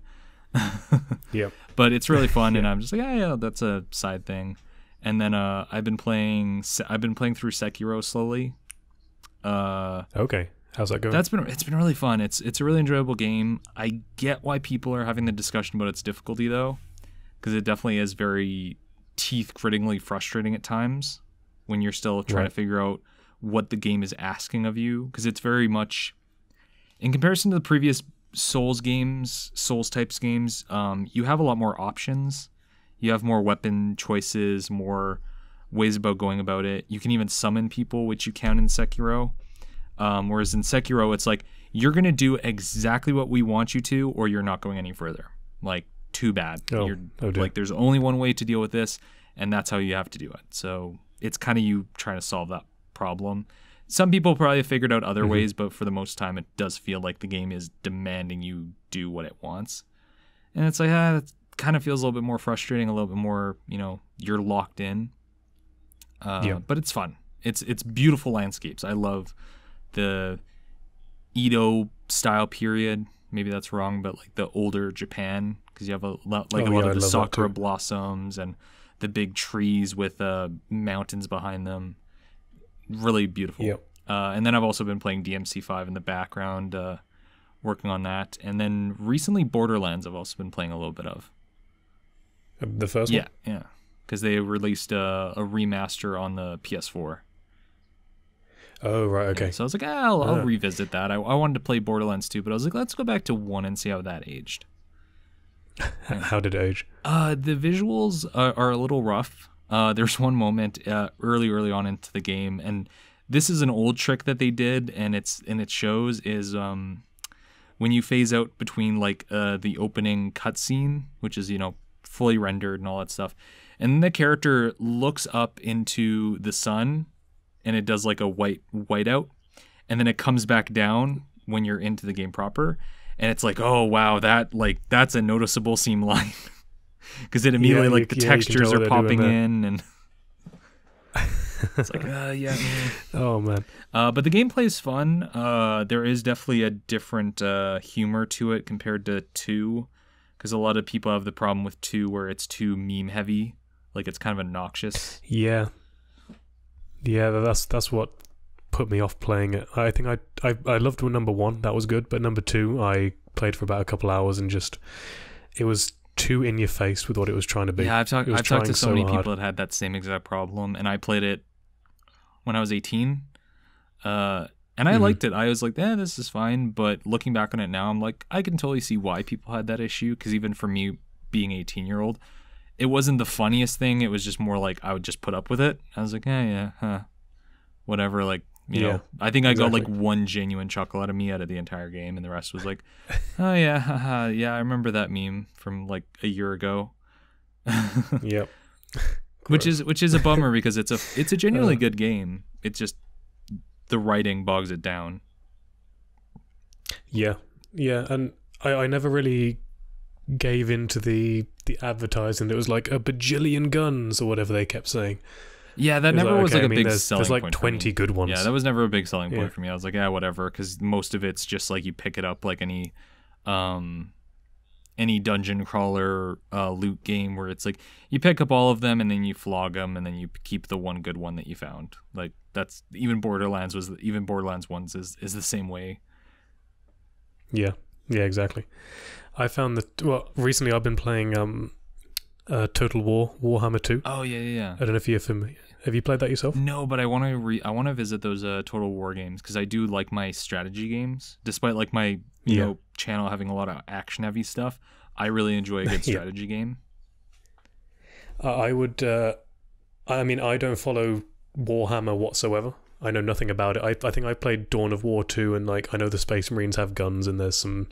Yep. But it's really fun, and I'm just like, yeah, that's a side thing. And then I've been playing through Sekiro slowly. Okay, how's that going? It's been really fun. It's a really enjoyable game. I get why people are having the discussion about its difficulty though, because it definitely is very teeth-grittingly frustrating at times when you're still trying to figure out what the game is asking of you, because it's very much, in comparison to the previous Souls types games, you have a lot more options. You have more weapon choices, more ways about going about it. You can even summon people, which you can in Sekiro. Whereas in Sekiro, it's like, you're going to do exactly what we want you to, or you're not going any further. Like, too bad. Like, there's only one way to deal with this, and that's how you have to do it. So it's kind of you trying to solve that problem. Some people probably figured out other ways, but for the most time, it does feel like the game is demanding you do what it wants. And it's like, that kind of feels a little bit more frustrating, a little bit more, you're locked in. But it's fun. It's beautiful landscapes. I love the Edo style period. Maybe that's wrong, but like the older Japan, because you have a lot of the sakura blossoms and the big trees with mountains behind them. Really beautiful. Yep. And then I've also been playing DMC5 in the background, working on that. And then recently Borderlands I've also been playing a little bit of. The first one? Yeah. Because they released a remaster on the PS4. Oh, right, okay. Yeah, so I was like, I'll revisit that. I wanted to play Borderlands 2, but I was like, let's go back to 1 and see how that aged. How did it age? The visuals are a little rough. There's one moment early on into the game, and this is an old trick that they did, and it shows is when you phase out between like the opening cutscene, which is fully rendered and all that stuff, and then the character looks up into the sun, and it does like a whiteout, and then it comes back down when you're into the game proper, and it's like, oh wow, that's a noticeable seam line. Because it immediately the textures are popping in, and it's like, Oh man. But the gameplay is fun. There is definitely a different humor to it compared to 2, because a lot of people have the problem with 2 where it's too meme heavy, like it's kind of obnoxious. Yeah, that's what put me off playing it. I think I loved number 1, that was good, but number 2 I played for about a couple hours and it was too in your face with what it was trying to be. Yeah, I've talked to so many people that had that same exact problem, and I played it when I was 18, and I liked it. I was like, this is fine, but looking back on it now, I'm like, I can totally see why people had that issue, because even for me, being 18-year-old, it wasn't the funniest thing. It was just more like I would just put up with it. I was like, whatever, like, you know, I think I got like one genuine chuckle out of me out of the entire game, and the rest was like, oh yeah, haha, yeah, I remember that meme from like a year ago. Yep. Which is a bummer because it's a genuinely good game. It's just the writing bogs it down. Yeah, and I never really gave into the advertising. It was like a bajillion guns or whatever they kept saying. Yeah, that never was like a big selling point. There's like 20 good ones. Yeah, that was never a big selling point for me. I was like, yeah, whatever, because most of it's just like you pick it up like any dungeon crawler loot game where it's like you pick up all of them and then you flog them and then you keep the one good one that you found. Like that's even Borderlands 1 is the same way. Yeah, exactly. I found that recently I've been playing Total War Warhammer 2. Oh yeah. I don't know if you're familiar. Have you played that yourself? No, but I want to visit those Total War games because I do like my strategy games. Despite like my you know channel having a lot of action heavy stuff, I really enjoy a good strategy game. I would. I mean, I don't follow Warhammer whatsoever. I know nothing about it. I think I played Dawn of War 2, and like I know the Space Marines have guns and there's some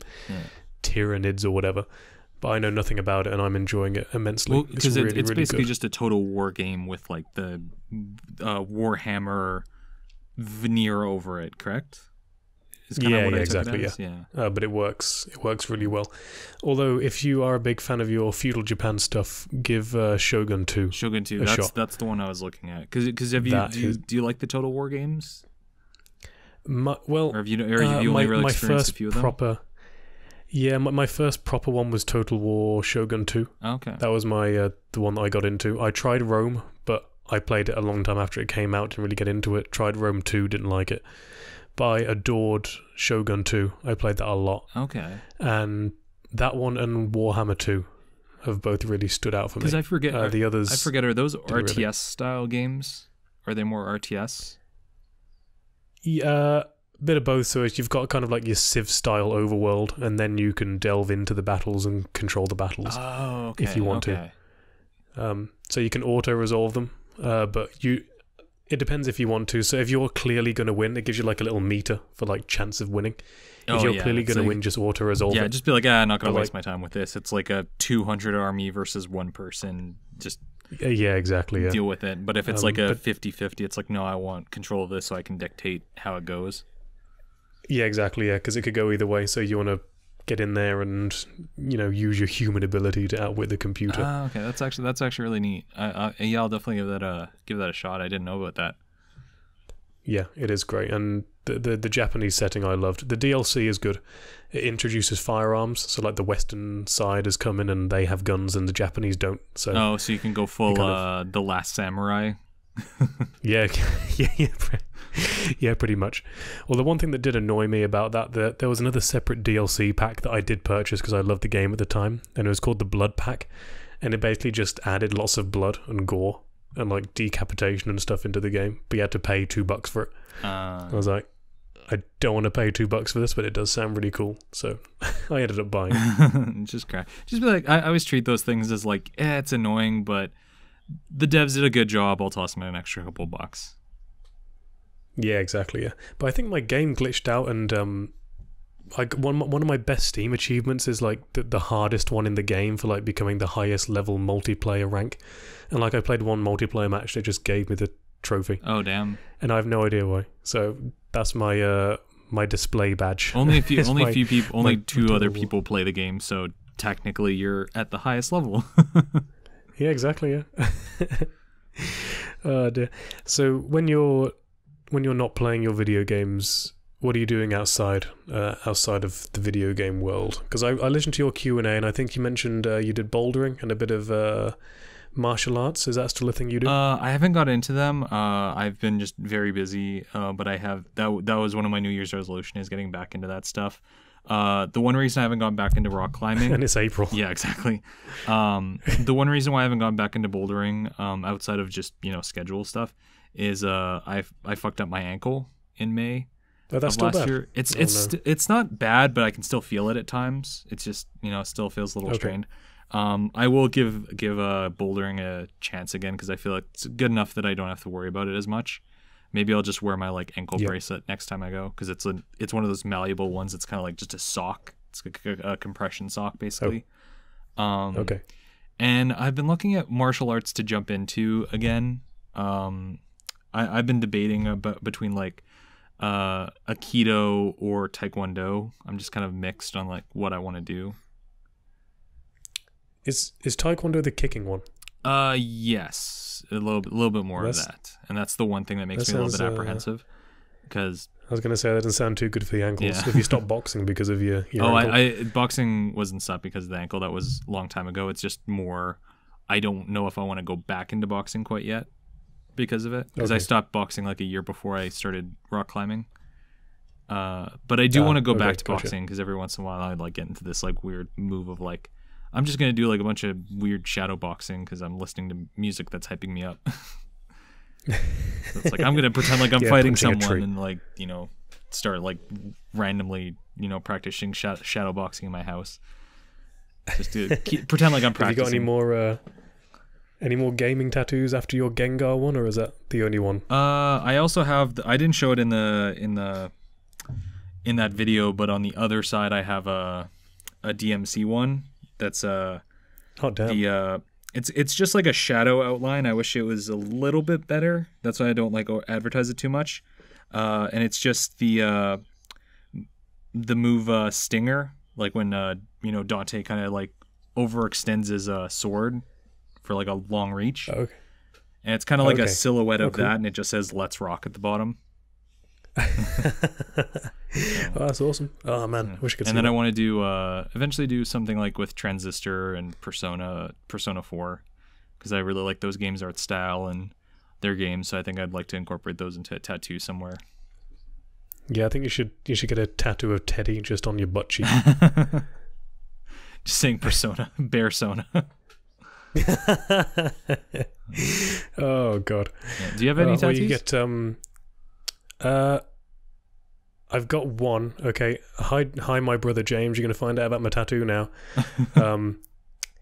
Tyranids or whatever. But I know nothing about it, and I'm enjoying it immensely. Well, because it's really basically good. just a Total War game with like the Warhammer veneer over it, correct? Exactly. But it works. It works really well. Although, if you are a big fan of your feudal Japan stuff, give Shogun 2. Shogun 2. That's the one I was looking at. Because do you like the Total War games? Or have you only really experienced a few of them? Yeah, my first proper one was Total War Shogun 2. Okay. That was the one that I got into. I tried Rome, but I played it a long time after it came out, didn't really get into it. Tried Rome 2, didn't like it. But I adored Shogun 2. I played that a lot. Okay. And that one and Warhammer 2 have both really stood out for me. Because I forget the others. I forget, are those RTS really. style games? Are they more RTS? Yeah. Bit of both. So you've got kind of like your Civ style overworld, and then you can delve into the battles and control the battles if you want to. So you can auto resolve them, but it depends if you want to. So if you're clearly going to win, it gives you like a little meter for like chance of winning. If you're clearly going to win, just auto resolve. Yeah, just be like, I'm not going to waste my time with this. It's like a 200 army versus one person. Just exactly. Deal with it. But if it's like a 50-50, it's like, no, I want control of this so I can dictate how it goes. Yeah, exactly. Yeah, because it could go either way. So you want to get in there and use your human ability to outwit the computer. Okay, that's actually really neat. I'll definitely give that a shot. I didn't know about that. Yeah, it is great, and the Japanese setting I loved. The DLC is good. It introduces firearms, so like the Western side has come in and they have guns, and the Japanese don't. So so you can go full The Last Samurai. Yeah, pretty much. Well, the one thing that did annoy me about that there was another separate DLC pack that I did purchase because I loved the game at the time, and it was called the Blood Pack, and it basically just added lots of blood and gore and like decapitation and stuff into the game, but you had to pay $2 for it. I was like, I don't want to pay $2 for this, but it does sound really cool, so I ended up buying it. Just be like, I always treat those things as like, it's annoying, but the devs did a good job. I'll toss them in an extra couple bucks. Yeah, exactly. Yeah, but I think my game glitched out, and one of my best Steam achievements is like the hardest one in the game for like becoming the highest level multiplayer rank, and like I played one multiplayer match that just gave me the trophy. Oh damn! And I have no idea why. So that's my my display badge. Only two other people play the game, so technically you're at the highest level. Yeah, exactly. Yeah. Oh dear. So when you're not playing your video games, what are you doing outside of the video game world? Because I listened to your Q&A, and I think you mentioned you did bouldering and a bit of martial arts. Is that still a thing you do? I haven't got into them. I've been just very busy, but I have that was one of my New Year's resolution, is getting back into that stuff. The one reason I haven't gone back into rock climbing, and it's April. Yeah, exactly. The one reason why I haven't gone back into bouldering, outside of just schedule stuff, is I fucked up my ankle in May. Oh, that's still bad. Year. It's not bad, but I can still feel it at times. It's just it still feels a little strained. I will give bouldering a chance again, because I feel like it's good enough that I don't have to worry about it as much. Maybe I'll just wear my like ankle bracelet next time I go, because it's one of those malleable ones. It's kind of like just a sock. It's like a compression sock basically. Okay. And I've been looking at martial arts to jump into again. I've been debating between like Aikido or Taekwondo. I'm just kind of mixed on like what I want to do. Is Taekwondo the kicking one? Yes, a little bit more of that, and that's the one thing that makes me a little bit apprehensive. Because I was going to say that doesn't sound too good for the ankles. Yeah. If you stop boxing because of your ankle. Boxing wasn't stopped because of the ankle. That was a long time ago. It's just more, I don't know if I want to go back into boxing quite yet because of it. Because I stopped boxing like a year before I started rock climbing. But I do want to go back to boxing because every once in a while I like get into this like weird move of like, I'm just going to do like a bunch of weird shadow boxing because I'm listening to music that's hyping me up. So it's like I'm gonna pretend like I'm fighting someone and like, you know, start like randomly, you know, practicing shadow boxing in my house. Just to pretend like I'm practicing. Have you got any more gaming tattoos after your Gengar one, or is that the only one? I also have I didn't show it in that video, but on the other side I have a DMC one that's oh damn. It's just like a shadow outline. I wish it was a little bit better. That's why I don't like advertise it too much. And it's just the move Stinger, like when you know, Dante kind of like overextends his sword for like a long reach. Okay. And it's kind of like a silhouette of that, and it just says "Let's Rock" at the bottom. Oh, that's awesome. Oh man, yeah. Wish I could see And then that. I want to do eventually do something like with Transistor and Persona 4, because I really like those games' art style and their games. So I think I'd like to incorporate those into a tattoo somewhere. Yeah, I think you should get a tattoo of Teddy just on your butt cheek. Just saying Persona, Bear-sona. Oh god. Yeah. Do you have any tattoos? You get I've got one. Okay, hi, my brother James. You're gonna find out about my tattoo now.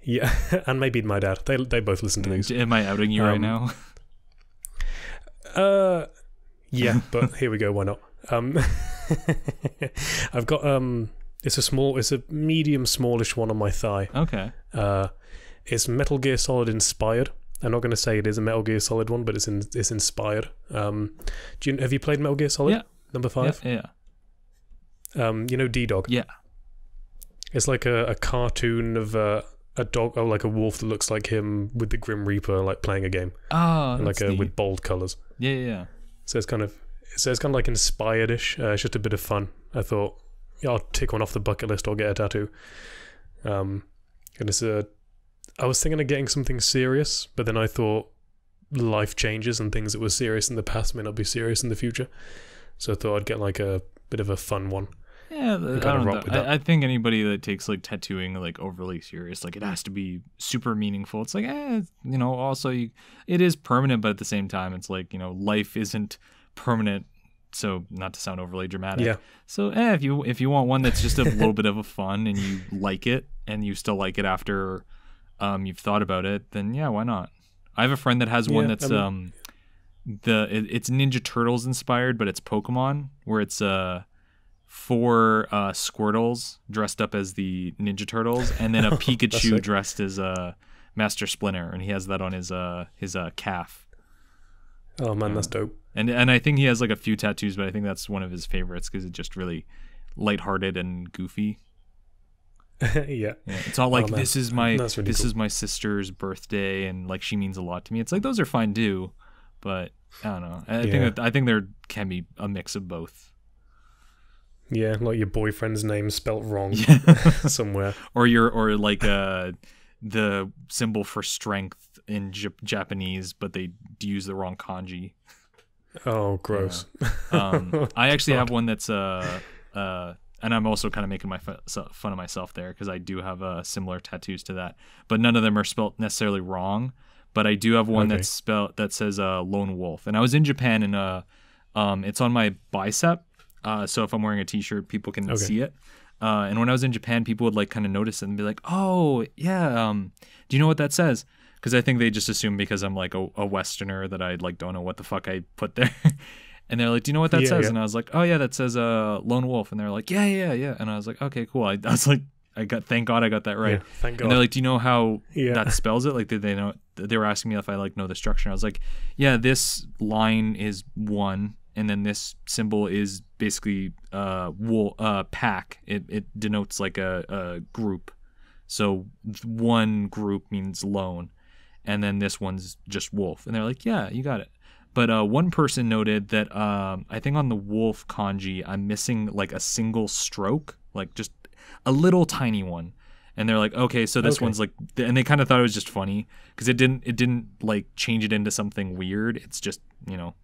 Yeah, and maybe my dad. They both listen to these. Am I outing you right now? Yeah, but here we go. Why not? I've got it's a medium smallish one on my thigh. Okay. It's Metal Gear Solid inspired. I'm not going to say it is a Metal Gear Solid one, but it's inspired. Have you played Metal Gear Solid? Yeah. Number 5? Yeah. You know D-Dog? Yeah. It's like a cartoon of a dog, or like a wolf that looks like him with the Grim Reaper, like playing a game. Oh, that's like neat. with bold colors. Yeah. So it's kind of like inspired-ish. It's just a bit of fun. I thought, yeah, I'll tick one off the bucket list or get a tattoo. And it's I was thinking of getting something serious, but then I thought life changes and things that were serious in the past may not be serious in the future. So I thought I'd get like a bit of a fun one. Yeah, I think anybody that takes like tattooing like overly serious, like it has to be super meaningful. It's like, you know, also it is permanent, but at the same time, it's like, you know, life isn't permanent. So not to sound overly dramatic. Yeah. So if you want one that's just a little bit of a fun and you like it and you still like it after you've thought about it, then yeah, why not? I have a friend that has one that's it's Ninja Turtles inspired, but it's Pokemon, where it's 4 Squirtles dressed up as the Ninja Turtles, and then a Pikachu dressed as Master Splinter, and he has that on his calf. Oh man, that's dope. And I think he has like a few tattoos, but I think that's one of his favorites because it's just really lighthearted and goofy. Yeah. It's all like this is my sister's birthday, and like she means a lot to me. It's like those are fine too, but I don't know. I think there can be a mix of both. Yeah, like your boyfriend's name spelt wrong somewhere, or like the symbol for strength in Japanese, but they use the wrong kanji. Oh, gross. I actually have one that's and I'm also kind of making fun of myself there because I do have similar tattoos to that, but none of them are spelt necessarily wrong. But I do have one that's spelled that says lone wolf, and I was in Japan, and it's on my bicep. So if I'm wearing a t-shirt, people can see it. And when I was in Japan, people would like kind of notice it and be like, "Oh, yeah, do you know what that says?" Because I think they just assume because I'm like a Westerner that I like don't know what the fuck I put there. And they're like, "Do you know what that says?" Yeah. And I was like, "Oh yeah, that says lone wolf." And they're like, "Yeah." And I was like, "Okay, cool." I was like thank God I got that right. Yeah, thank God. And they're like, do you know how that spells it? Like, did they know? They were asking me if I like know the structure. I was like, yeah, this line is 1, and then this symbol is basically pack. It denotes like a group. So 1 group means lone, and then this one's just wolf. And they're like, yeah, you got it. But one person noted that I think on the wolf kanji, I'm missing like a single stroke, like just a little tiny one. And they're like, okay, so this one's like, and they kind of thought it was just funny because it didn't like change it into something weird. It's just,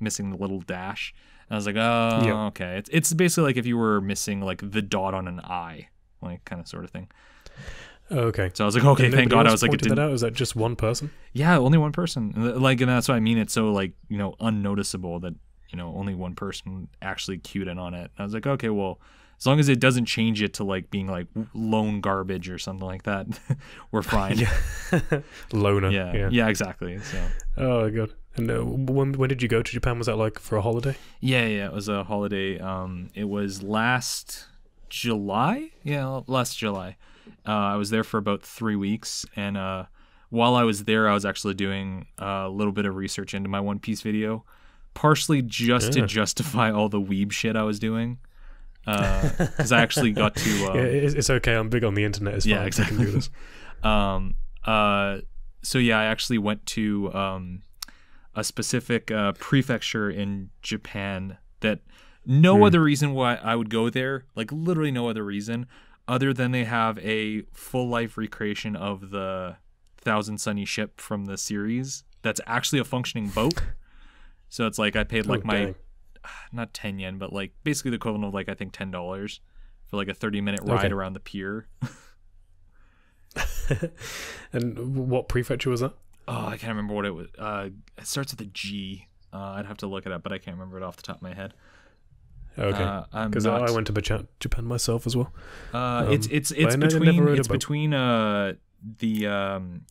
missing the little dash. And I was like, oh, okay. It's basically like if you were missing like the dot on an I, like kind of sort of thing. Okay. So I was like, okay, thank God. I was like, pointed that out? Is that just one person? Yeah, only one person. Like, and that's what I mean. It's so like, unnoticeable that, only one person actually cued in on it. And I was like, okay, well, as long as it doesn't change it to like being like lone garbage or something like that, we're fine. Loner. Yeah, exactly. So. Oh god. And when did you go to Japan? Was that like for a holiday? Yeah, it was a holiday. It was last July. Yeah, last July. I was there for about 3 weeks, and while I was there, I was actually doing a little bit of research into my One Piece video, partially just to justify all the weeb shit I was doing. Because I actually got to... it's okay. I'm big on the internet. It's fine. Yeah, exactly. I can do this. So yeah, I actually went to a specific prefecture in Japan that no other reason why I would go there, like literally no other reason, other than they have a full life recreation of the Thousand Sunny ship from the series that's actually a functioning boat. So it's like I paid like not 10 yen, but like basically the equivalent of like I think $10 for like a 30-minute ride around the pier. And what prefecture was that? Oh, I can't remember what it was. It starts with a G. I'd have to look it up, but I can't remember it off the top of my head. Okay, because I went to Japan myself as well. It's between it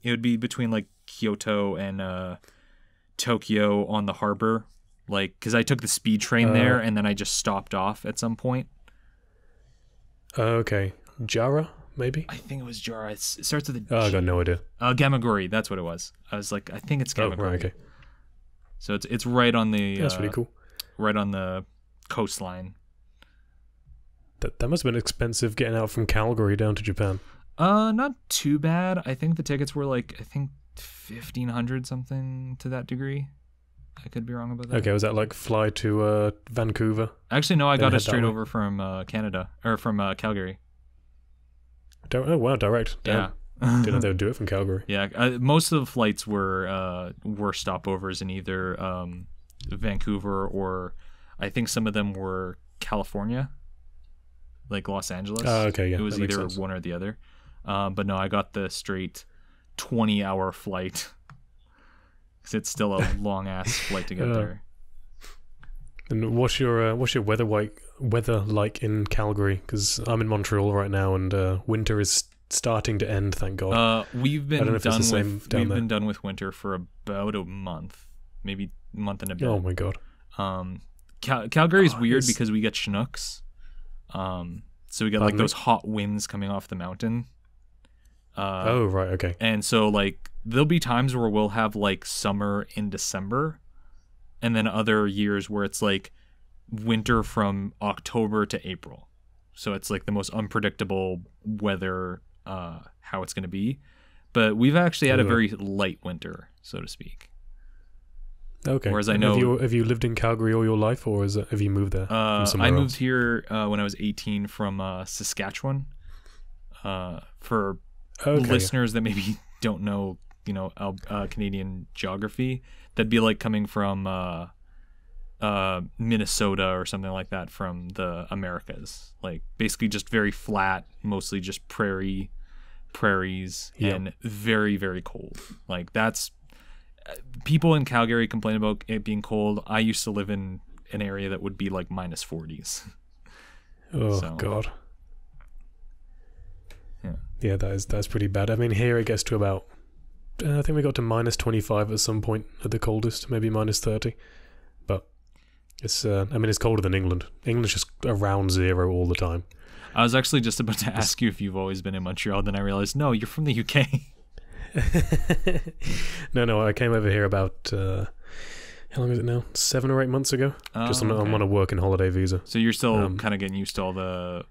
would be between like Kyoto and Tokyo on the harbor, like because I took the speed train there and then I just stopped off at some point. Okay, Jara maybe. I think it was Jara. It starts with a G. I got no idea. Gamagori, that's what it was. I was like, I think it's Gamagori. Right, okay. So it's right on the. That's really cool. Right on the coastline. That must have been expensive getting out from Calgary down to Japan. Not too bad. I think the tickets were like $1,500 something to that degree. I could be wrong about that. Okay, was that like fly to Vancouver? Actually, no. I got it straight over from Canada or from Calgary. Oh wow, direct. Damn. Yeah. Didn't know they would do it from Calgary. Yeah, most of the flights were stopovers in either Vancouver or I think some of them were California, like Los Angeles. Okay, yeah. It was either one or the other. But no, I got the straight 20-hour flight because it's still a long ass flight to get there. And what's your weather like in Calgary? Because I'm in Montreal right now, and winter is starting to end. Thank God. We've been done with winter for about a month, maybe a month and a bit. Oh my God. Calgary's weird because we get Chinooks. So we get like those hot winds coming off the mountain. Oh right, okay. And so like there'll be times where we'll have like summer in December, and then other years where it's like winter from October to April. So it's like the most unpredictable weather, how it's going to be. But we've actually had a very light winter, so to speak. Okay. Whereas I know, have you lived in Calgary all your life, or have you moved there? I moved here when I was 18 from Saskatchewan. For listeners that maybe don't know, Canadian geography, that'd be like coming from Minnesota or something like that from the Americas. Like basically just very flat, mostly just prairies, and very, very cold. Like that's. People in Calgary complain about it being cold. I used to live in an area that would be like -40s. Oh God. Yeah, that's pretty bad. I mean, here it gets to about. I think we got to -25 at some point at the coldest, maybe -30. But It's I mean, it's colder than England. England's just around 0 all the time. I was actually just about to ask you if you've always been in Montreal, then I realized, no, you're from the UK. No, I came over here about how long is it now? 7 or 8 months ago. Just I'm on a working holiday visa. So you're still kind of getting used to all the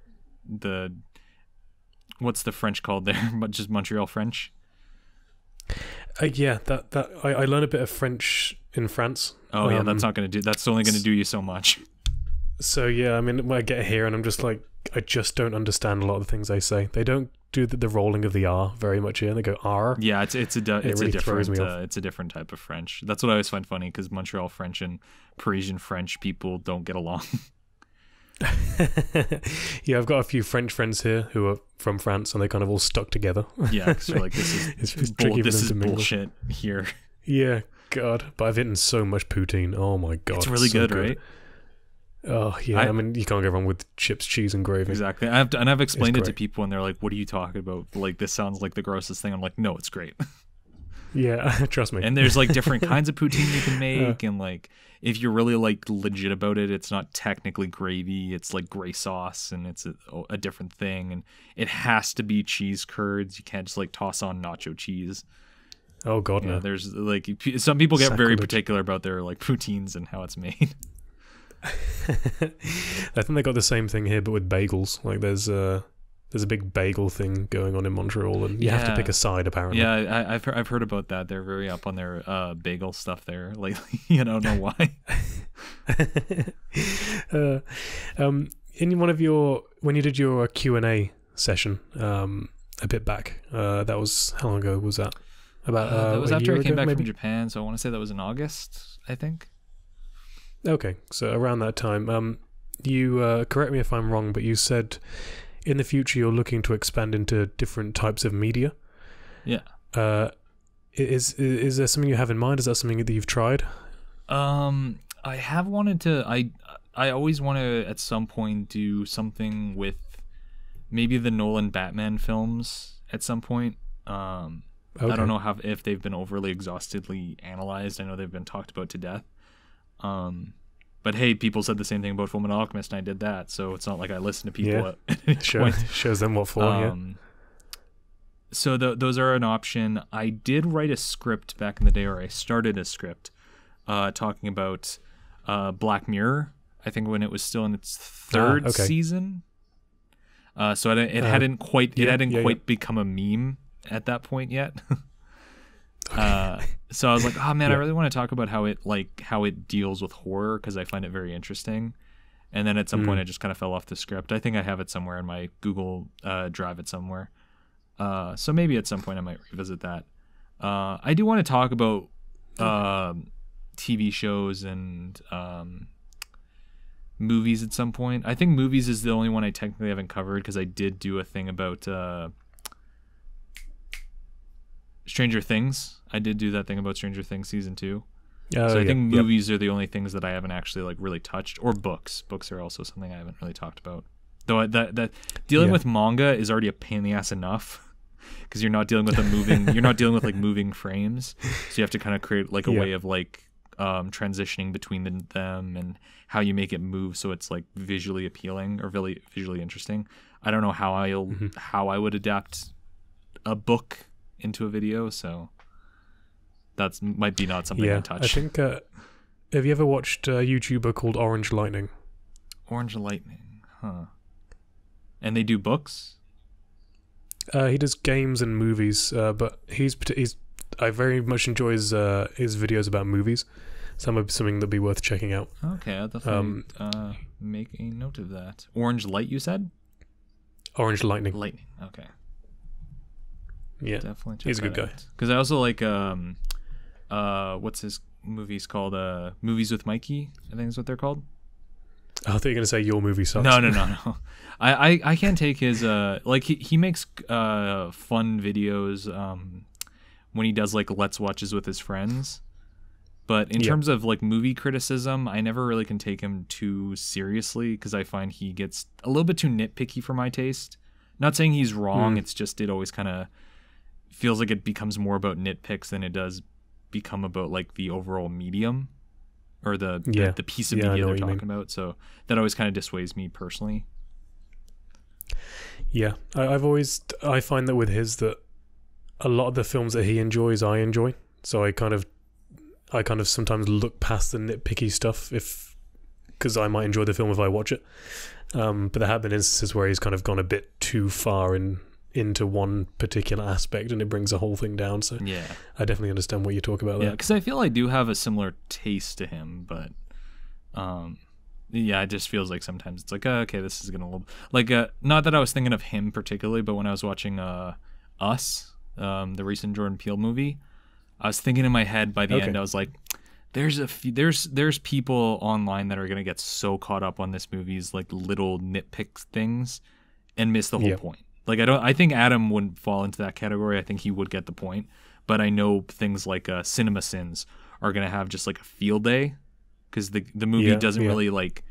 what's the French called there? But just Montreal French. Yeah, that I learned a bit of French in France. Oh yeah, that's only gonna do you so much. So yeah, I mean, when I get here and I'm just like, I just don't understand a lot of the things they say. They don't do the rolling of the R very much here. They go R. Yeah, it's a different type of French. That's what I always find funny, because Montreal French and Parisian French people don't get along. Yeah, I've got a few French friends here who are from France, and they kind of all stuck together. Yeah, because you're like, this is bullshit here. Yeah, God, but I've eaten so much poutine. Oh my God, it's really good, right? Oh yeah, I mean, you can't go wrong with chips, cheese, and gravy. Exactly. I've explained it to people, and they're like, "What are you talking about? Like, this sounds like the grossest thing." I'm like, "No, it's great." Yeah, trust me. And there's like different kinds of poutine you can make, and like if you're really like legit about it, it's not technically gravy; it's like gray sauce, and it's a different thing, and it has to be cheese curds. You can't just like toss on nacho cheese. Oh God, no. There's like some people get very particular about their like poutines and how it's made. I think they got the same thing here, but with bagels. Like there's a big bagel thing going on in Montreal, and you have to pick a side apparently. Yeah, I've heard about that. They're very up on their bagel stuff there lately. I don't know why. In one of when you did your Q&A session a bit back, that was, how long ago was that? About that was after I came back maybe? from Japan, so I want to say that was in August, I think. Okay, so around that time, you correct me if I'm wrong, but you said in the future you're looking to expand into different types of media. Yeah. Is there something you have in mind? Is that something that you've tried? I have wanted to. I always want to at some point do something with maybe the Nolan Batman films at some point. Okay. I don't know if they've been overly exhaustively analyzed. I know they've been talked about to death. But hey, people said the same thing about Fullmetal Alchemist, and I did that, so it's not like I listen to people at any point. Shows them what for, So those are an option. I did write a script back in the day, or I started a script talking about Black Mirror, I think when it was still in its third season. So it hadn't quite become a meme at that point yet. So I was like, oh man, I really want to talk about how it deals with horror, because I find it very interesting. And then at some point I just kind of fell off the script. I think I have it somewhere in my Google Drive it somewhere. So maybe at some point I might revisit that. I do want to talk about TV shows and movies at some point. I think movies is the only one I technically haven't covered, because I did do a thing about Stranger Things. I did do that thing about Stranger Things season 2. So I think movies are the only things that I haven't actually like really touched, or books. Books are also something I haven't really talked about. Though that dealing with manga is already a pain in the ass enough, because you're not dealing with you're not dealing with like moving frames. So you have to kind of create like a way of like transitioning between them and how you make it move so it's like visually appealing or really visually interesting. I don't know how I would adapt a book into a video, so that's might be not something I touch. I think have you ever watched a YouTuber called Orange Lightning? Orange Lightning, huh? And they do books? He does games and movies, but I very much enjoy his videos about movies. So that might be something that'd be worth checking out. Okay, I'll definitely make a note of that. Orange Light, you said? Orange Lightning. Lightning, okay. Yeah, definitely. He's a good guy. Because I also like what's his movies called? Movies with Mikey, I think is what they're called. I thought you were gonna say your movie sucks. No. I can't take his like he makes fun videos when he does like Let's Watches with his friends. But in terms of like movie criticism, I never really can take him too seriously, because I find he gets a little bit too nitpicky for my taste. Not saying he's wrong, it's just it always kind of feels like it becomes more about nitpicks than it does become about like the overall medium. or the piece of I media know they're what you talking about. So that always kind of dissuades me personally. Yeah, I find that with his, that a lot of the films that he enjoys, I enjoy. So I kind of sometimes look past the nitpicky stuff because I might enjoy the film if I watch it. But there have been instances where he's kind of gone a bit too far into one particular aspect, and it brings the whole thing down. So yeah, I definitely understand what you talk about there. Yeah, because I feel I do have a similar taste to him, but yeah, it just feels like sometimes it's like, okay, this is gonna like not that I was thinking of him particularly, but when I was watching Us, the recent Jordan Peele movie, I was thinking in my head by the end, I was like, there's people online that are gonna get so caught up on this movie's like little nitpick things and miss the whole point. Like I think Adam wouldn't fall into that category. I think he would get the point, but I know things like Cinema Sins are gonna have just like a field day. Because the movie doesn't really like.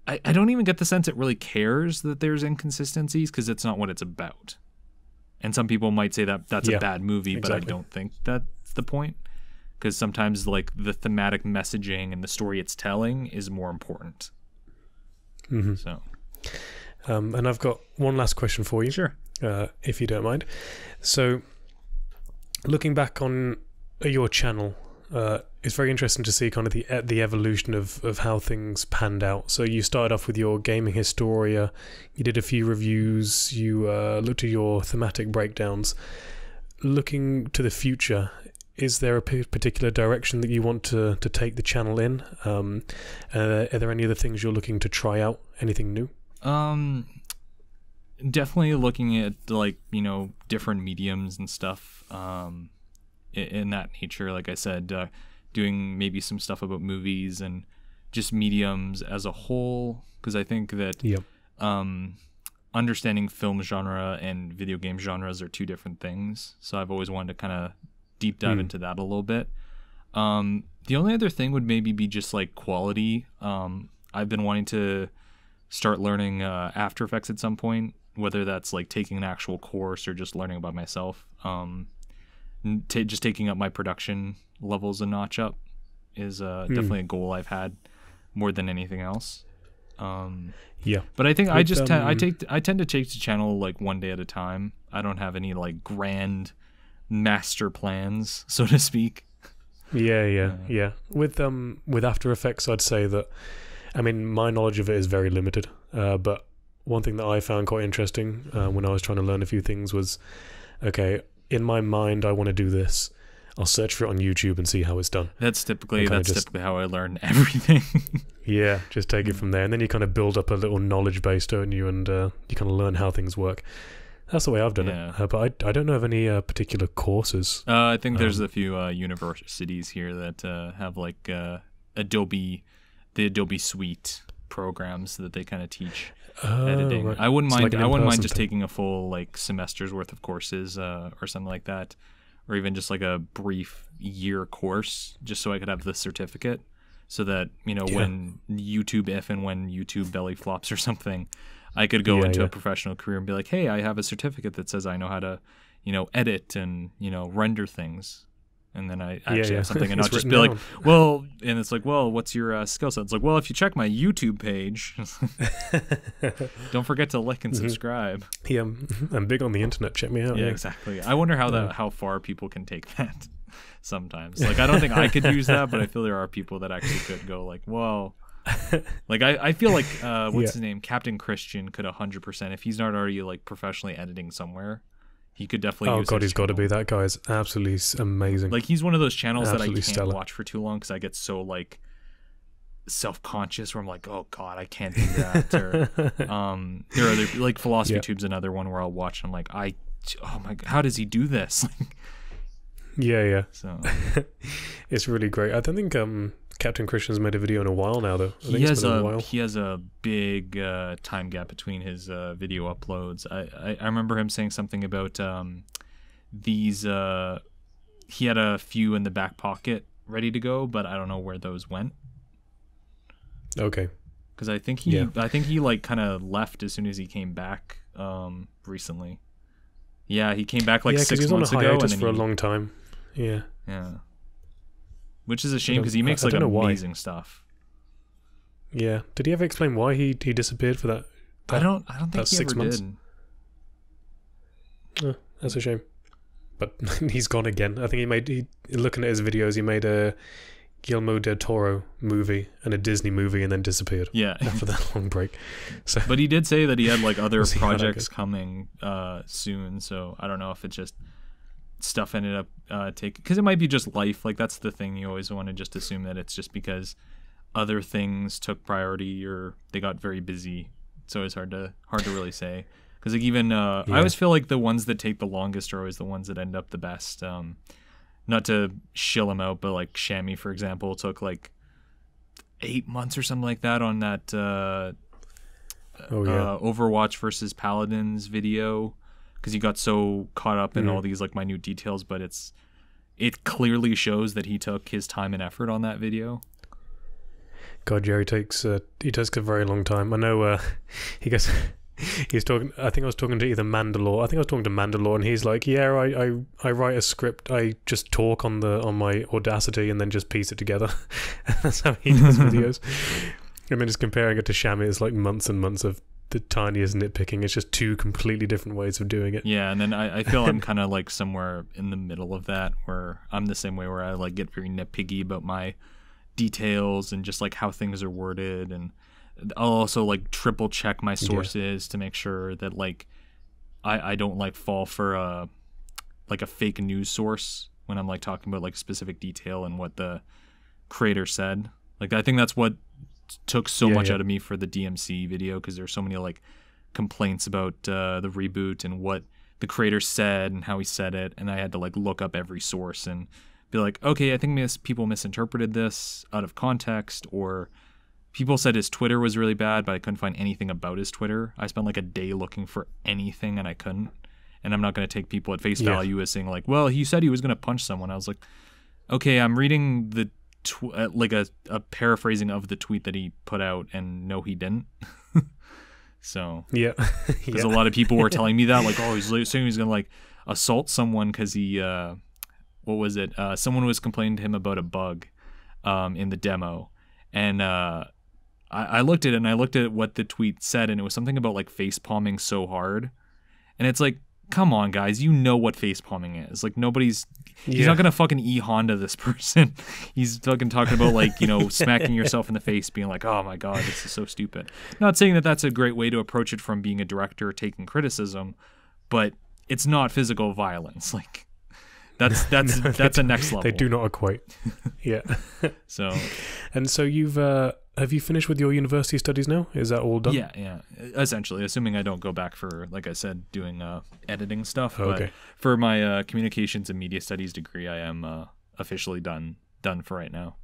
I don't even get the sense it really cares that there's inconsistencies, because it's not what it's about. And some people might say that that's a bad movie, but I don't think that's the point. Because sometimes like the thematic messaging and the story it's telling is more important. Mm-hmm. So, and I've got one last question for you, sure, if you don't mind. So, looking back on your channel. It's very interesting to see kind of the evolution of how things panned out. So you started off with your gaming historia, you did a few reviews, you looked at your thematic breakdowns. Looking to the future, is there a particular direction that you want to take the channel in? Are there any other things you're looking to try out? Anything new? Definitely looking at like, different mediums and stuff. In that nature, like I said, doing maybe some stuff about movies and just mediums as a whole, because I think that understanding film genre and video game genres are two different things. So I've always wanted to kind of deep dive into that a little bit. The only other thing would maybe be just like quality. I've been wanting to start learning After Effects at some point, whether that's like taking an actual course or just learning about myself. Just taking up my production levels a notch up is definitely a goal I've had more than anything else. But I think I tend to take the channel like one day at a time. I don't have any like grand master plans, so to speak. Yeah. With After Effects, I'd say that, I mean, my knowledge of it is very limited. But one thing that I found quite interesting when I was trying to learn a few things was, okay, in my mind, I want to do this. I'll search for it on YouTube and see how it's done. That's typically how I learn everything. Yeah, just take it from there, and then you kind of build up a little knowledge base, don't you? And you kind of learn how things work. That's the way I've done it. But I don't know of any particular courses. I think there's a few universities here that have like the Adobe Suite programs that they kind of teach editing. Right. I wouldn't mind just taking a full like semester's worth of courses or something like that, or even just like a brief year course, just so I could have the certificate, so that when YouTube belly flops or something, I could go into a professional career and be like, hey, I have a certificate that says I know how to edit and render things. And then I actually have something, and not just be like, well, and it's like, well, what's your skill set? It's like, well, if you check my YouTube page, don't forget to like and subscribe. Yeah, I'm big on the internet. Check me out. Yeah, exactly. I wonder how far people can take that sometimes. Like, I don't think I could use that, but I feel there are people that actually could go like, whoa. Like, I feel like, what's his name? Captain Christian could 100%, if he's not already like professionally editing somewhere, he could definitely use he's got to be. That guy is absolutely amazing. Like, he's one of those channels absolutely that I can't watch for too long because I get so like self-conscious where I'm like, oh god, I can't do that. Or there are other like Philosophy Tube's another one where I'll watch and I'm like, oh my god, how does he do this? Yeah. So it's really great. I don't think Captain Christian's made a video in a while now, though. He has a big time gap between his video uploads. I remember him saying something about these. He had a few in the back pocket ready to go, but I don't know where those went. Okay. Because I think he like kind of left as soon as he came back recently. Yeah, he came back like 6 months ago. Yeah, because he was on a hiatus for a long time. Yeah. which is a shame because he makes like amazing stuff. Yeah. Did he ever explain why he disappeared for that? I don't think he 6 ever months? did. That's a shame. But he's gone again. I think looking at his videos, he made a Guillermo del Toro movie and a Disney movie and then disappeared. Yeah. After that long break. So, but he did say that he had like other projects coming soon. So I don't know if it's just stuff ended up taking, because it might be just life. Like that's the thing. You always want to just assume that it's just because other things took priority or they got very busy. It's always hard to really say. Because like even I always feel like the ones that take the longest are always the ones that end up the best. Not to shill them out, but like Shammy, for example, took like 8 months or something like that on that Overwatch versus Paladins video, because he got so caught up in all these like minute details. But it clearly shows that he took his time and effort on that video. God, Jerry takes a very long time. I know he goes. He's talking. I think I was talking to either Mandalore. I think I was talking to Mandalore, and he's like, "Yeah, I write a script. I just talk on my Audacity and then just piece it together." That's how he does videos. And then just comparing it to Shammy, it's like months and months of the tiniest nitpicking. It's just two completely different ways of doing it. Yeah, and then I feel I'm kind of like somewhere in the middle of that, where I'm the same way, where I like get very nitpicky about my details and just like how things are worded, and I'll also like triple check my sources to make sure that like I don't like fall for a fake news source when I'm like talking about like specific detail and what the creator said. Like I think that's what took so much out of me for the DMC video, because there's so many like complaints about the reboot and what the creator said and how he said it, and I had to like look up every source and be like, okay, I think people misinterpreted this out of context, or people said his Twitter was really bad, but I couldn't find anything about his Twitter. I spent like a day looking for anything and I couldn't. And I'm not going to take people at face value as saying like, well, he said he was going to punch someone. I was like, okay, I'm reading the like a paraphrasing of the tweet that he put out, and no, he didn't. So because a lot of people were telling me that, like, oh, he's saying he's going to like assault someone because he what was it? Someone was complaining to him about a bug in the demo, and I looked at it and I looked at what the tweet said, and it was something about like face palming so hard. And it's like, come on, guys, you know what face palming is. Like he's not gonna fucking Honda this person. He's fucking talking about like, you know, smacking yourself in the face, being like, oh my God, this is so stupid. Not saying that that's a great way to approach it from being a director taking criticism, but it's not physical violence. Like that's a next level. They do not equate. Yeah. So you've have you finished with your university studies now? Is that all done? Yeah. Essentially, assuming I don't go back for, like I said, doing editing stuff. Oh, okay. But for my communications and media studies degree, I am officially done for right now.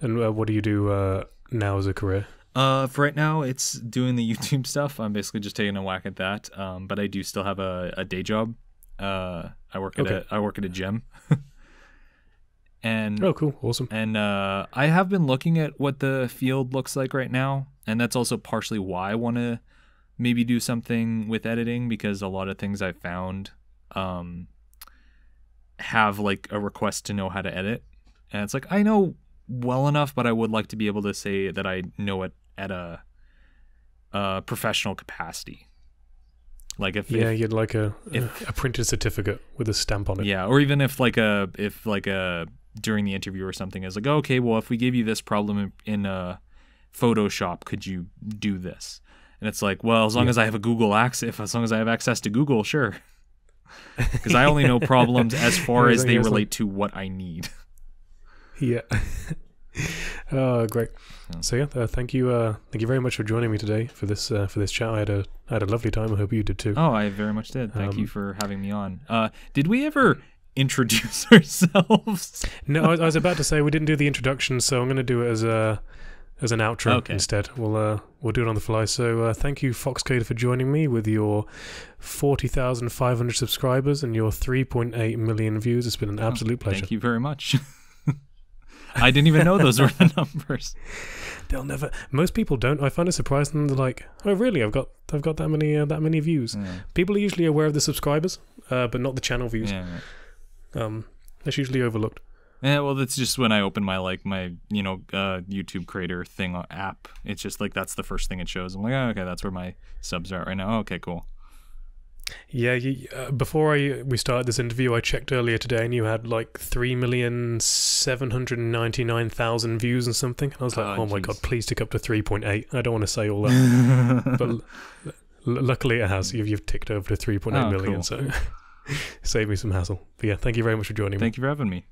And what do you do now as a career? For right now, it's doing the YouTube stuff. I'm basically just taking a whack at that. But I do still have a day job. I work at a gym. And oh, cool, awesome. And I have been looking at what the field looks like right now, and that's also partially why I want to maybe do something with editing, because a lot of things I found have like a request to know how to edit, and it's like I know well enough, but I would like to be able to say that I know it at a professional capacity. Like if you'd like a printed certificate with a stamp on it. Yeah, or even if during the interview or something is like, okay, well, if we gave you this problem in Photoshop, could you do this? And it's like, well, as long as I have as long as I have access to Google, sure. Because I only know problems as far as they relate to what I need. Yeah. Oh, great. So thank you very much for joining me today for this chat. I had a lovely time. I hope you did too. Oh, I very much did. Thank you for having me on. Did we ever introduce ourselves? No, I was about to say we didn't do the introduction, so I'm going to do it as an outro instead. We'll do it on the fly. So thank you, Foxcade, for joining me with your 40,500 subscribers and your 3.8 million views. It's been an absolute pleasure. Thank you very much. I didn't even know those were the numbers. They'll never. Most people don't. I find it surprising. They're like, "Oh, really? I've got that many views." Yeah. People are usually aware of the subscribers, but not the channel views. Yeah. That's usually overlooked. Yeah, well, that's just when I open my YouTube creator thing app. It's just like that's the first thing it shows. I'm like, oh, okay, that's where my subs are at right now. Oh, okay, cool. Yeah, before we started this interview, I checked earlier today, and you had like 3,799,000 views and something. And I was like, oh my god, please tick up to 3.8. I don't want to say all that, but luckily it has. You've ticked over to 3.8 million, cool. So save me some hassle. But yeah, thank you very much for joining me. Thank you for having me.